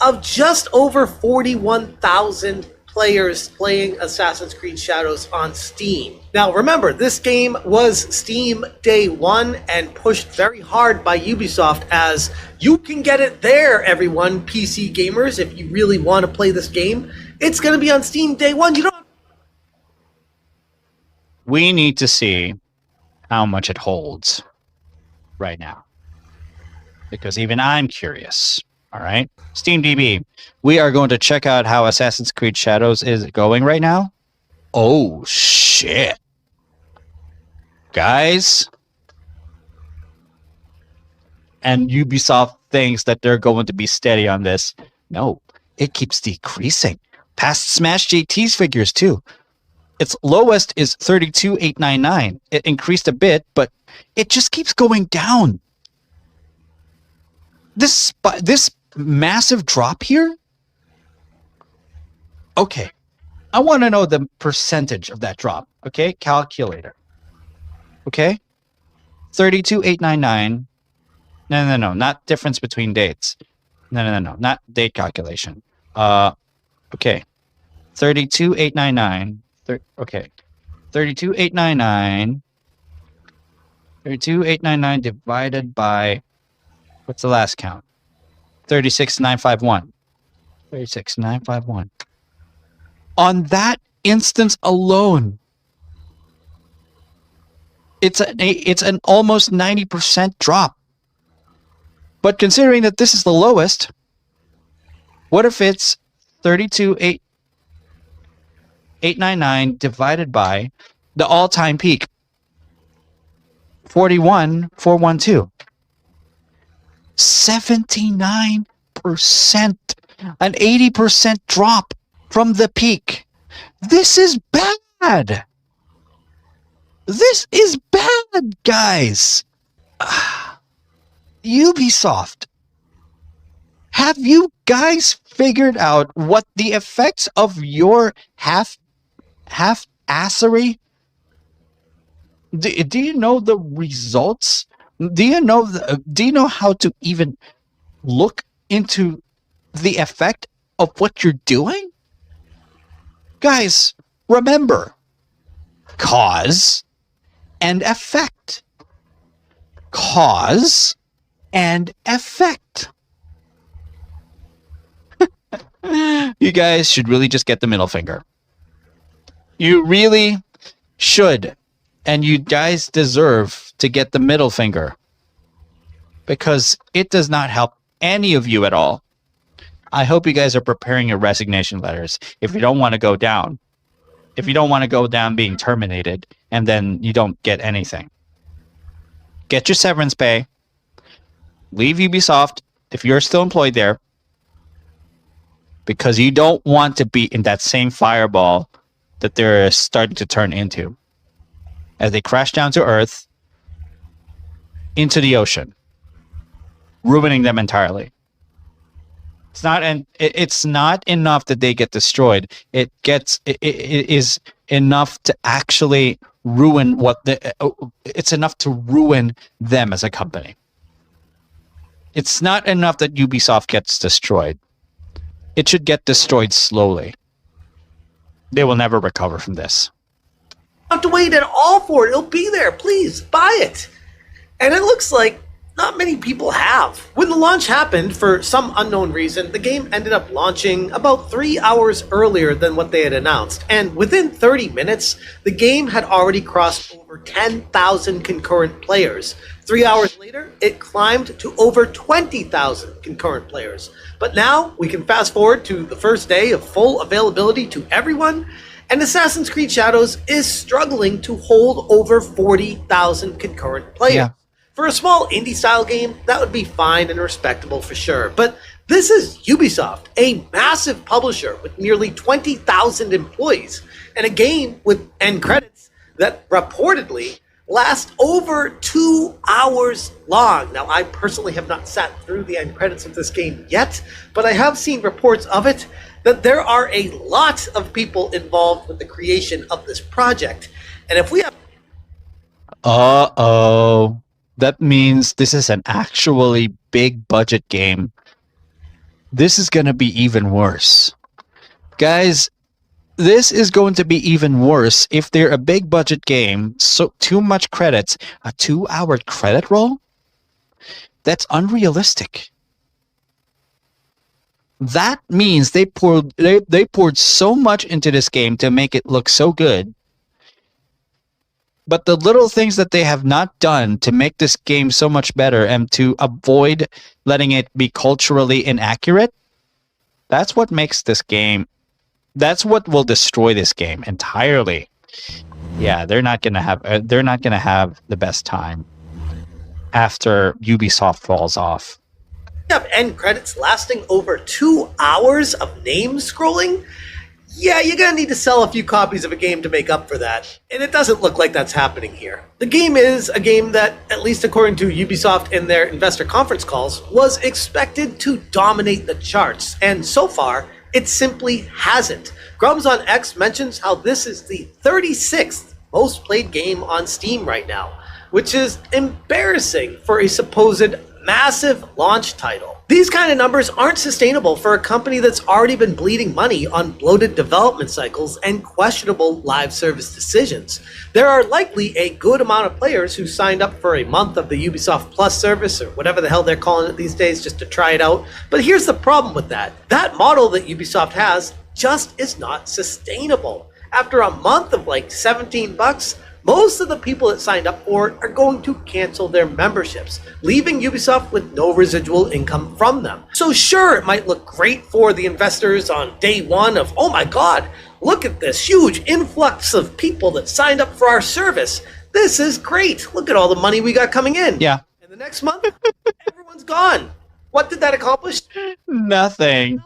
of just over 41,000 players playing Assassin's Creed Shadows on Steam. Now remember, this game was Steam day one and pushed very hard by Ubisoft as you can get it there, everyone, PC gamers, if you really want to play this game. It's going to be on Steam day one. You don't. We need to see how much it holds right now, because even I'm curious. All right. SteamDB. We are going to check out how Assassin's Creed Shadows is going right now. Oh, shit. Guys. And Ubisoft thinks that they're going to be steady on this. No, it keeps decreasing. Past Smash JT's figures, too. Its lowest is 32,899. It increased a bit, but it just keeps going down. This massive drop here? Okay. I want to know the percentage of that drop. Okay, calculator. Okay? 32,899. No, not difference between dates. No, not date calculation. Okay. 32,899. Okay. 32,899. 32,899 divided by, what's the last count? 36,951. 36,951. On that instance alone, it's an almost 90% drop. But considering that this is the lowest, what if it's 32,899 divided by the all-time peak, 41,412? 79%, an 80% drop from the peak. This is bad. This is bad, guys. Ubisoft, have you guys figured out what the effects of your half-assery? Do you know the results? Do you know how to even look into the effect of what you're doing? Guys, remember, cause and effect. Cause and effect. You guys should really just get the middle finger. You really should. And you guys deserve to get the middle finger. Because it does not help any of you at all. I hope you guys are preparing your resignation letters if you don't want to go down. If you don't want to go down being terminated and then you don't get anything. Get your severance pay. Leave Ubisoft if you're still employed there. Because you don't want to be in that same fireball that they're starting to turn into. As they crash down to Earth, into the ocean. Ruining them entirely. It's not enough that they get destroyed. It is enough to actually ruin it's enough to ruin them as a company. It's not enough that Ubisoft gets destroyed. It should get destroyed slowly. They will never recover from this. Don't have to wait at all for it. It'll be there. Please buy it. And it looks like not many people have. When the launch happened, for some unknown reason, the game ended up launching about 3 hours earlier than what they had announced. And within 30 minutes, the game had already crossed over 10,000 concurrent players. 3 hours later, it climbed to over 20,000 concurrent players. But now, we can fast forward to the first day of full availability to everyone, and Assassin's Creed Shadows is struggling to hold over 40,000 concurrent players. Yeah. For a small indie-style game, that would be fine and respectable for sure. But this is Ubisoft, a massive publisher with nearly 20,000 employees, and a game with end credits that reportedly last over 2 hours long. Now, I personally have not sat through the end credits of this game yet, but I have seen reports of it that there are a lot of people involved with the creation of this project. And if we have... Uh-oh. That means this is an actually big budget game. This is going to be even worse. Guys, this is going to be even worse if they're a big budget game, so too much credits, a 2-hour credit roll? That's unrealistic. That means they poured so much into this game to make it look so good But the little things that they have not done to make this game so much better and to avoid letting it be culturally inaccurate, that's what makes this game, that's what will destroy this game entirely. Yeah, they're not gonna have the best time after Ubisoft falls off. You have end credits lasting over 2 hours of name scrolling? Yeah, you're gonna need to sell a few copies of a game to make up for that. And it doesn't look like that's happening here. The game is a game that, at least according to Ubisoft in their investor conference calls, was expected to dominate the charts. And so far, it simply hasn't. Grubs on X mentions how this is the 36th most played game on Steam right now, which is embarrassing for a supposed massive launch title. These kind of numbers aren't sustainable for a company that's already been bleeding money on bloated development cycles and questionable live service decisions. There are likely a good amount of players who signed up for a month of the Ubisoft Plus service, or whatever the hell they're calling it these days, just to try it out. But here's the problem with that. That model that Ubisoft has just is not sustainable. After a month of like $17, most of the people that signed up for it are going to cancel their memberships, leaving Ubisoft with no residual income from them. So sure, it might look great for the investors on day one of, oh my god, look at this huge influx of people that signed up for our service. This is great. Look at all the money we got coming in. Yeah. And the next month, everyone's gone. What did that accomplish? Nothing.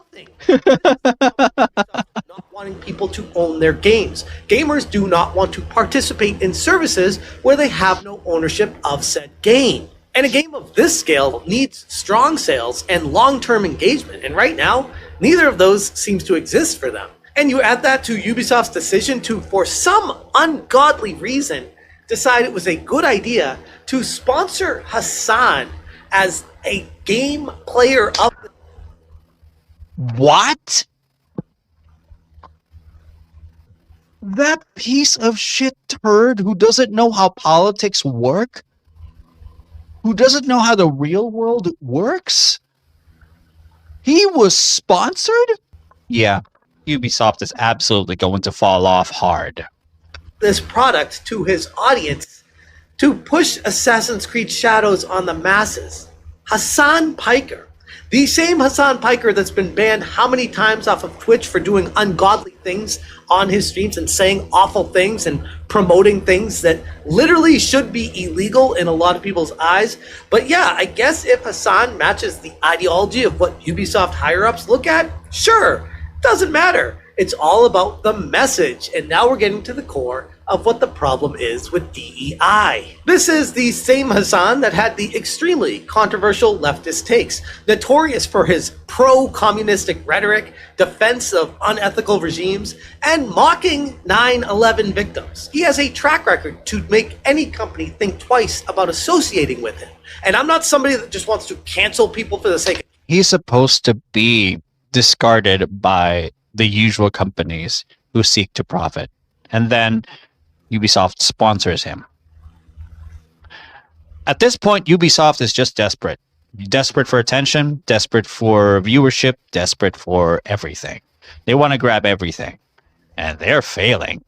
Not wanting people to own their games. Gamers do not want to participate in services where they have no ownership of said game. And a game of this scale needs strong sales and long-term engagement. And right now, neither of those seems to exist for them. And you add that to Ubisoft's decision to, for some ungodly reason, decide it was a good idea to sponsor Hassan as a game player of the... What? That piece of shit turd who doesn't know how politics work? Who doesn't know how the real world works? He was sponsored? Yeah, Ubisoft is absolutely going to fall off hard. This product to his audience to push Assassin's Creed Shadows on the masses. Hassan Piker, the same Hassan Piker that's been banned how many times off of Twitch for doing ungodly things on his streams and saying awful things and promoting things that literally should be illegal in a lot of people's eyes. But yeah, I guess if Hassan matches the ideology of what Ubisoft higher-ups look at, sure, doesn't matter. It's all about the message. And now we're getting to the core of what the problem is with DEI. This is the same Hassan that had the extremely controversial leftist takes, notorious for his pro-communistic rhetoric, defense of unethical regimes, and mocking 9/11 victims. He has a track record to make any company think twice about associating with him. And I'm not somebody that just wants to cancel people for the sake of... He's supposed to be discarded by the usual companies who seek to profit. And then Ubisoft sponsors him. At this point, Ubisoft is just desperate. Desperate for attention, desperate for viewership, desperate for everything. They want to grab everything. And they're failing.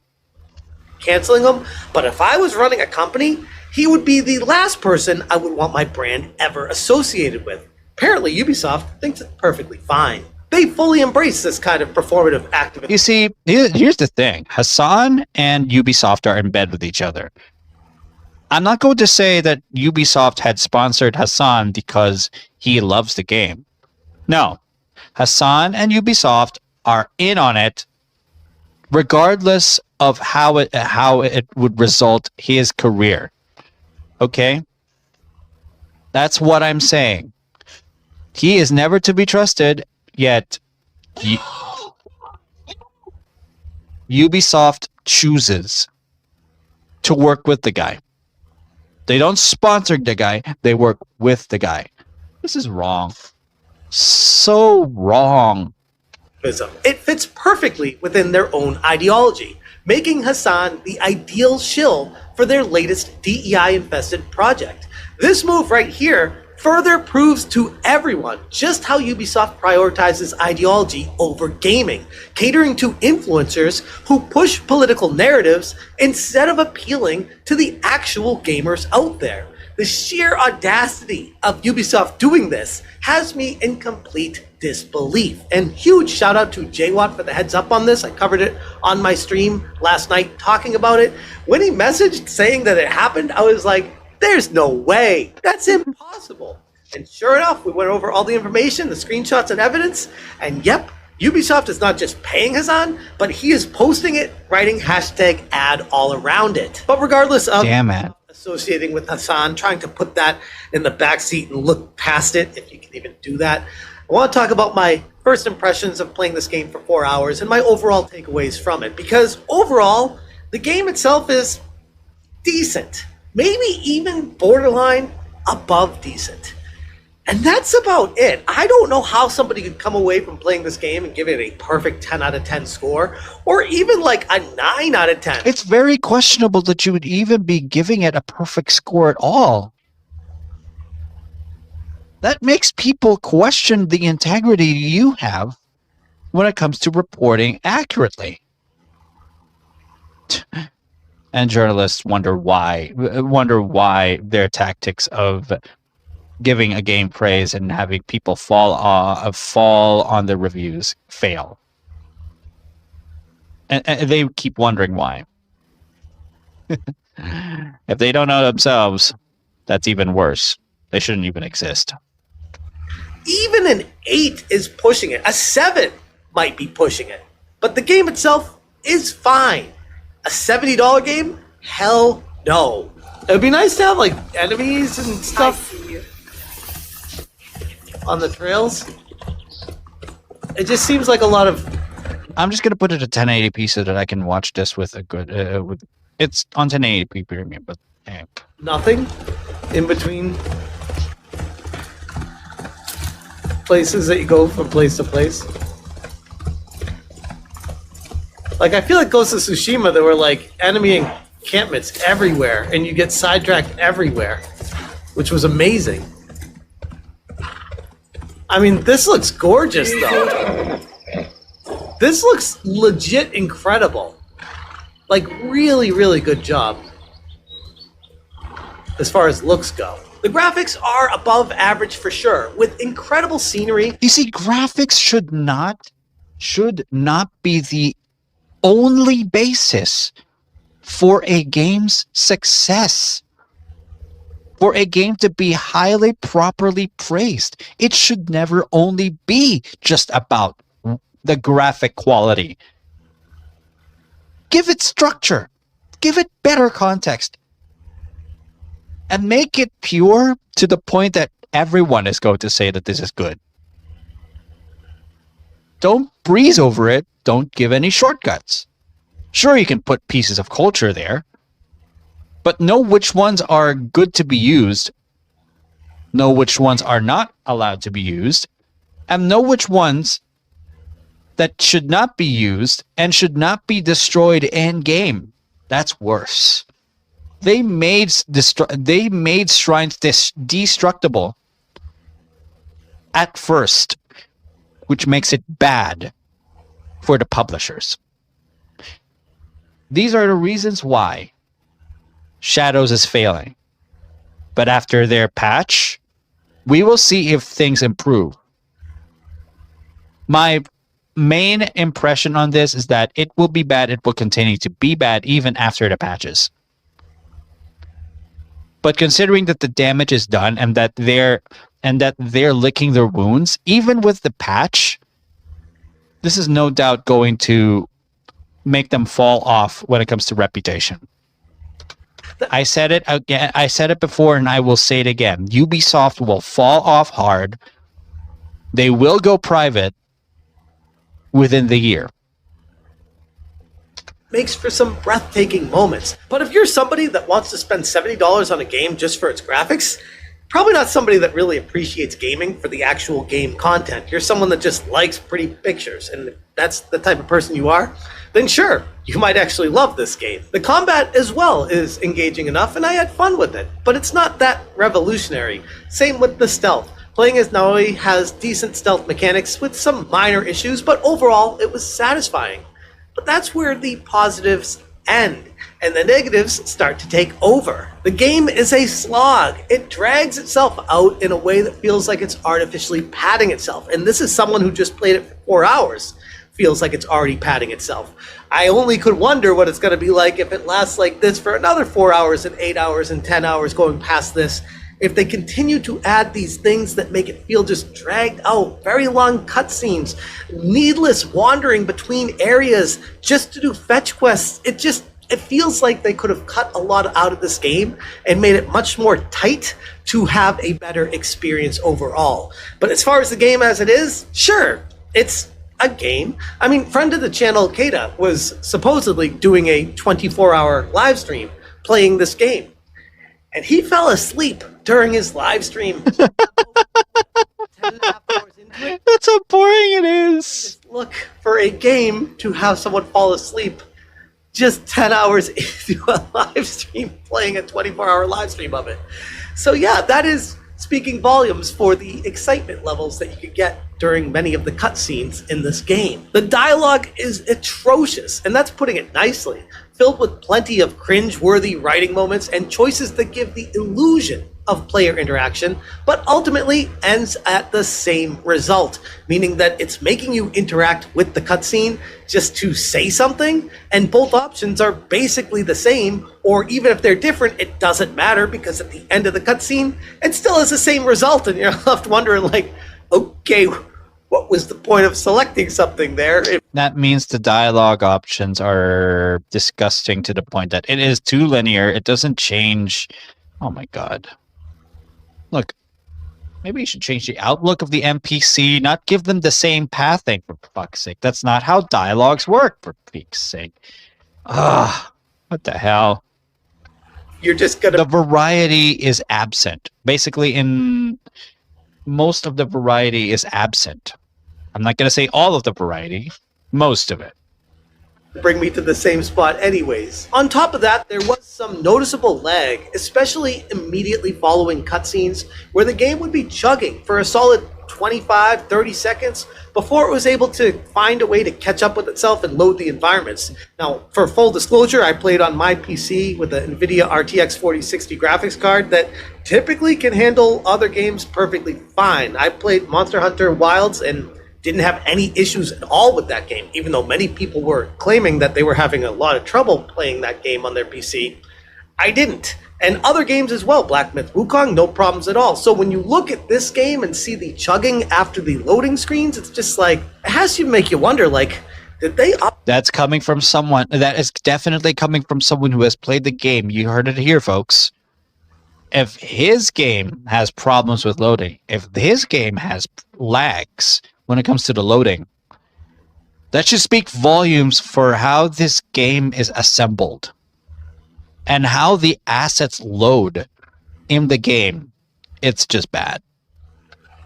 Canceling him, but if I was running a company, he would be the last person I would want my brand ever associated with. Apparently, Ubisoft thinks it's perfectly fine. They fully embrace this kind of performative activism. You see, here's the thing. Hassan and Ubisoft are in bed with each other. I'm not going to say that Ubisoft had sponsored Hassan because he loves the game. No. Hassan and Ubisoft are in on it regardless of how it would result his career. Okay? That's what I'm saying. He is never to be trusted. Yet, Ubisoft chooses to work with the guy. They don't sponsor the guy, they work with the guy. This is wrong. So wrong. It fits perfectly within their own ideology, making Hassan the ideal shill for their latest DEI-infested project. This move right here further proves to everyone just how Ubisoft prioritizes ideology over gaming, catering to influencers who push political narratives instead of appealing to the actual gamers out there. The sheer audacity of Ubisoft doing this has me in complete disbelief. And huge shout out to JWatt for the heads up on this. I covered it on my stream last night talking about it. When he messaged saying that it happened, I was like, there's no way. That's impossible. And sure enough, we went over all the information, the screenshots and evidence, and yep, Ubisoft is not just paying Hassan, but he is posting it, writing hashtag ad all around it. But regardless of associating with Hassan, trying to put that in the backseat and look past it, if you can even do that, I want to talk about my first impressions of playing this game for 4 hours and my overall takeaways from it. Because overall, the game itself is decent. Maybe even borderline above decent. And that's about it. I don't know how somebody could come away from playing this game and give it a perfect 10 out of 10 score, or even like a 9 out of 10. It's very questionable that you would even be giving it a perfect score at all. That makes people question the integrity you have when it comes to reporting accurately. And journalists wonder why their tactics of giving a game praise and having people fall on the reviews fail. And they keep wondering why. If they don't know themselves, that's even worse. They shouldn't even exist. Even an 8 is pushing it. A 7 might be pushing it. But the game itself is fine. A $70 game? Hell no. It would be nice to have like enemies and stuff on the trails. It just seems like a lot of... I'm just gonna put it at 1080p so that I can watch this with a good. It's on 1080p premium, but hey. Nothing in between places that you go from place to place. Like I feel like Ghost of Tsushima, there were like enemy encampments everywhere, and you get sidetracked everywhere, which was amazing. I mean, this looks gorgeous, though. This looks legit incredible. Like, really, really good job. As far as looks go. The graphics are above average for sure, with incredible scenery. You see, graphics should not be the only basis for a game's success. For a game to be highly properly praised, it should never only be just about the graphic quality. Give it structure, give it better context, and make it pure to the point that everyone is going to say that this is good. Don't breeze over it, don't give any shortcuts. Sure, you can put pieces of culture there, but know which ones are good to be used, know which ones are not allowed to be used, and know which ones that should not be used and should not be destroyed in game. That's worse. They made shrines destructible at first, which makes it bad for the publishers. These are the reasons why Shadows is failing. But after their patch, we will see if things improve. My main impression on this is that it will be bad. It will continue to be bad even after the patches. But considering that the damage is done and that they're licking their wounds, even with the patch, this is no doubt going to make them fall off when it comes to reputation. I said it again. I said it before, and I will say it again. Ubisoft will fall off hard. They will go private within the year. Makes for some breathtaking moments. But if you're somebody that wants to spend $70 on a game just for its graphics, probably not somebody that really appreciates gaming for the actual game content. You're someone that just likes pretty pictures, and if that's the type of person you are, then sure, you might actually love this game. The combat as well is engaging enough, and I had fun with it, but it's not that revolutionary. Same with the stealth. Playing as Naoi has decent stealth mechanics with some minor issues, but overall it was satisfying. But that's where the positives end, and the negatives start to take over. The game is a slog. It drags itself out in a way that feels like it's artificially padding itself, and this is someone who just played it for 4 hours. Feels like it's already padding itself. I only could wonder what it's going to be like if it lasts like this for another 4 hours and 8 hours and 10 hours going past this. If they continue to add these things that make it feel just dragged out, very long cutscenes, needless wandering between areas just to do fetch quests, it feels like they could have cut a lot out of this game and made it much more tight to have a better experience overall. But as far as the game as it is, sure, it's a game. I mean, friend of the channel, Kata, was supposedly doing a 24-hour live stream playing this game. And he fell asleep during his live stream. 10.5 hours into it. That's how boring it is. Just look for a game to have someone fall asleep just 10 hours into a live stream, playing a 24-hour live stream of it. So yeah, that is speaking volumes for the excitement levels that you could get during many of the cutscenes in this game. The dialogue is atrocious, and that's putting it nicely, filled with plenty of cringe-worthy writing moments and choices that give the illusion of player interaction, but ultimately ends at the same result, meaning that it's making you interact with the cutscene just to say something, and both options are basically the same, or even if they're different, it doesn't matter, because at the end of the cutscene, it still has the same result, and you're left wondering, like, okay, what was the point of selecting something there? That means the dialogue options are disgusting to the point that it is too linear. It doesn't change. Oh my god. Look, maybe you should change the outlook of the NPC, not give them the same pathing, for fuck's sake. That's not how dialogues work, for peak's sake. What the hell? You're just gonna... The variety is absent. Basically, in most of the variety is absent. I'm not going to say all of the variety, most of it. Bring me to the same spot anyways. On top of that, there was some noticeable lag, especially immediately following cutscenes, where the game would be chugging for a solid 25-30 seconds before it was able to find a way to catch up with itself and load the environments. Now, for full disclosure, I played on my PC with an NVIDIA RTX 4060 graphics card that typically can handle other games perfectly fine. I played Monster Hunter Wilds and didn't have any issues at all with that game, even though many people were claiming that they were having a lot of trouble playing that game on their PC. I didn't. And other games as well, Black Myth Wukong, no problems at all. So when you look at this game and see the chugging after the loading screens, it's just like, it has to make you wonder, like, did they up? That's coming from someone, that is definitely coming from someone who has played the game. You heard it here, folks. If his game has problems with loading, if his game has lags when it comes to the loading, that should speak volumes for how this game is assembled and how the assets load in the game. It's just bad.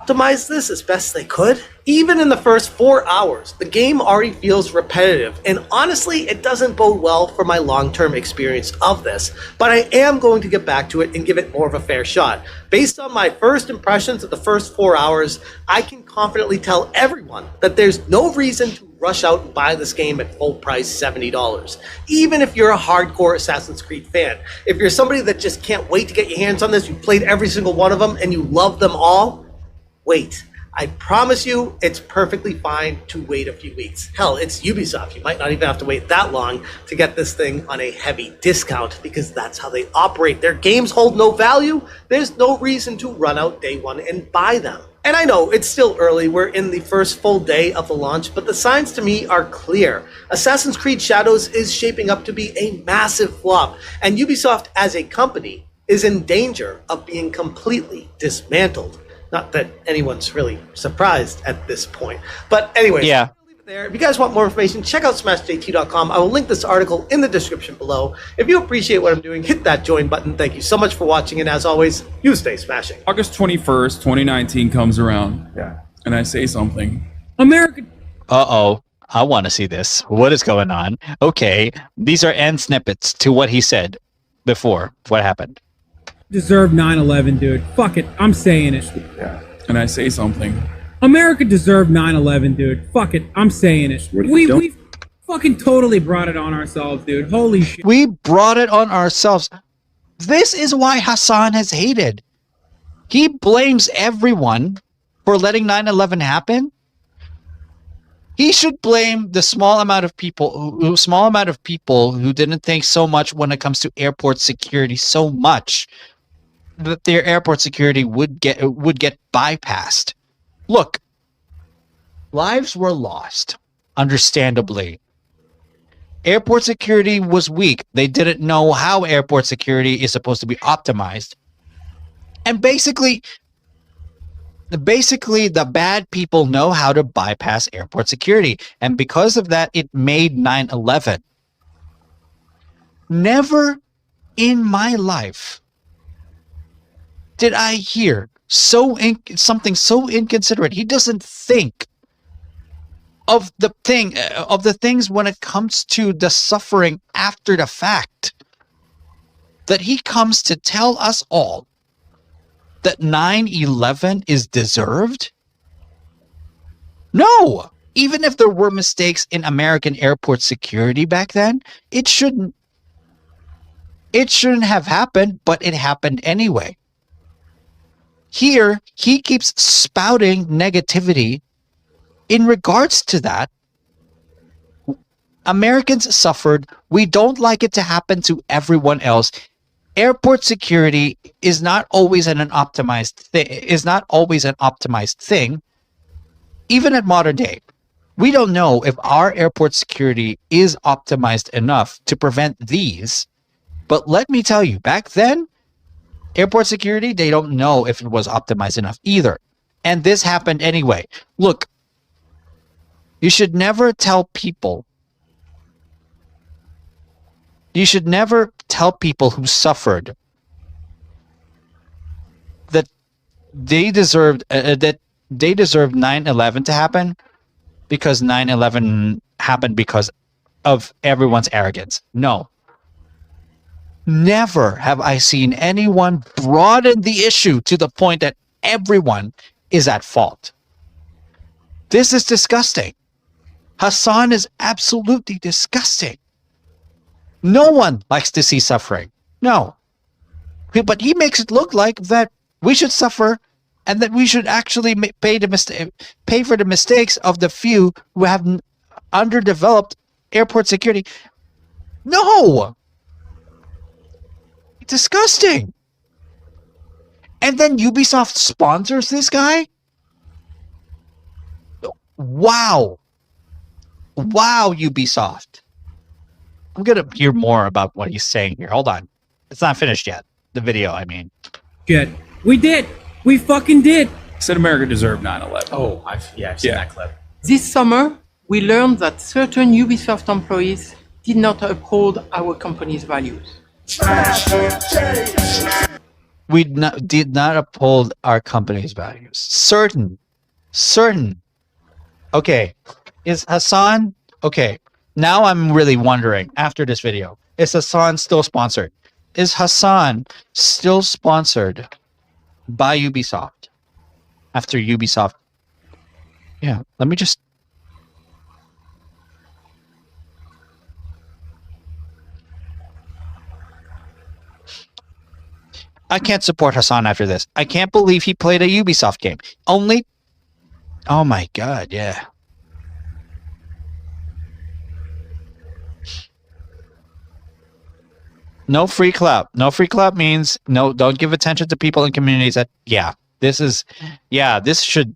Optimize this as best they could. Even in the first 4 hours, the game already feels repetitive, and honestly, it doesn't bode well for my long-term experience of this, but I am going to get back to it and give it more of a fair shot. Based on my first impressions of the first 4 hours, I can confidently tell everyone that there's no reason to rush out and buy this game at full price, $70. Even if you're a hardcore Assassin's Creed fan. If you're somebody that just can't wait to get your hands on this, you've played every single one of them and you love them all, wait. I promise you, it's perfectly fine to wait a few weeks. Hell, it's Ubisoft. You might not even have to wait that long to get this thing on a heavy discount, because that's how they operate. Their games hold no value. There's no reason to run out day one and buy them. And I know it's still early. We're in the first full day of the launch, but the signs to me are clear. Assassin's Creed Shadows is shaping up to be a massive flop, and Ubisoft as a company is in danger of being completely dismantled. Not that anyone's really surprised at this point. But anyways, Yeah. I'll leave it There. If you guys want more information, check out smashjt.com. I will link this article in the description below. If you appreciate what I'm doing, hit that join button. Thank you so much for watching, and as always, you stay smashing. August 21st, 2019 comes around. Yeah. And I say something. America. Uh-oh. I want to see this. What is going on? Okay. These are end snippets to what he said before. What happened? Deserve 9/11, dude. Fuck it. I'm saying it. Yeah. And I say something. America deserved 9/11, dude. Fuck it. I'm saying it. We fucking totally brought it on ourselves, dude. Holy shit. We brought it on ourselves. This is why Hassan has hated. He blames everyone for letting 9/11 happen. He should blame the small amount of people who didn't think so much when it comes to airport security so much that their airport security would get bypassed. Look, lives were lost, understandably. Airport security was weak. They didn't know how airport security is supposed to be optimized. And basically, the bad people know how to bypass airport security. And because of that, it made 9/11. Never in my life did I hear something so inconsiderate. He doesn't think of the things when it comes to the suffering after the fact, that he comes to tell us all that 9/11 is deserved? No. Even if there were mistakes in American airport security back then, it shouldn't have happened, but it happened anyway. Here, he keeps spouting negativity in regards to that. Americans suffered. We don't like it to happen to everyone else. Airport security is not always an optimized thing. Even at modern day, we don't know if our airport security is optimized enough to prevent these. But let me tell you, back then, airport security, they don't know if it was optimized enough either. And this happened anyway. Look, you should never tell people who suffered that they deserved 9/11 to happen because 9/11 happened because of everyone's arrogance. No. Never have I seen anyone broaden the issue to the point that everyone is at fault. This is disgusting. Hassan is absolutely disgusting. No one likes to see suffering. No. But he makes it look like that we should suffer and that we should actually pay for the mistakes of the few who have underdeveloped airport security. No! Disgusting. And then Ubisoft sponsors this guy? Wow. Wow, Ubisoft. I'm going to hear more about what he's saying here. Hold on. It's not finished yet. The video, I mean. Shit. We did. We fucking did. Said America deserved 9/11. Oh, I've seen that clip. This summer, we learned that certain Ubisoft employees did not uphold our company's values. We did not uphold our company's values. Certain. Okay. Is Hassan... Okay. Now I'm really wondering, after this video, is Hassan still sponsored? Is Hassan still sponsored by Ubisoft? After Ubisoft... Yeah, let me just... I can't support Hassan after this. I can't believe he played a Ubisoft game. Only... Oh my god, yeah. No free clout. No free clout means no, don't give attention to people in communities that... Yeah, this is... Yeah, this should...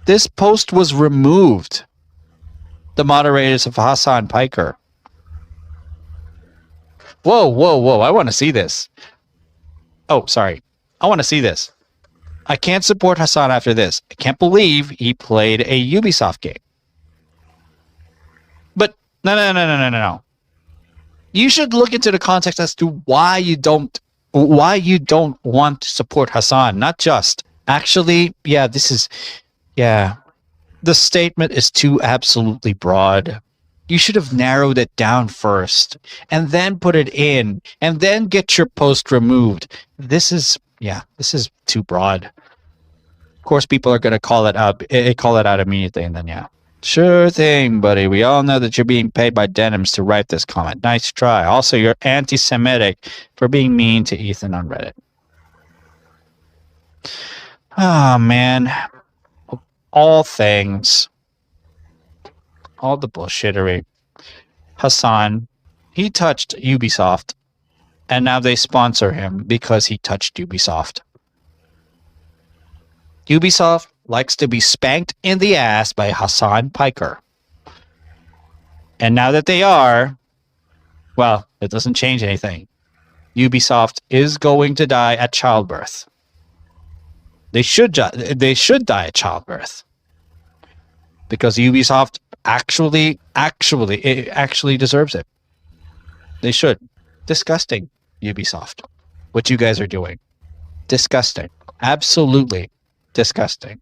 This post was removed. The moderators of Hassan Piker. Whoa. I want to see this. Oh, sorry. I want to see this. I can't support Hassan after this. I can't believe he played a Ubisoft game. But no. You should look into the context as to why you don't want to support Hassan. Not just actually, the statement is too absolutely broad. You should have narrowed it down first and then put it in and then get your post removed. This is too broad. Of course, people are going to call it out immediately, and then sure thing, buddy. We all know that you're being paid by Denims to write this comment. Nice try. Also, you're anti-Semitic for being mean to Ethan on Reddit. Oh, man. All things. All the bullshittery. Hassan, he touched Ubisoft, and now they sponsor him because he touched Ubisoft. Ubisoft likes to be spanked in the ass by Hassan Piker. And now that they are, well, it doesn't change anything. Ubisoft is going to die at childbirth. They should die at childbirth. Because Ubisoft actually deserves it. They should. Disgusting, Ubisoft. What you guys are doing. Disgusting. Absolutely disgusting.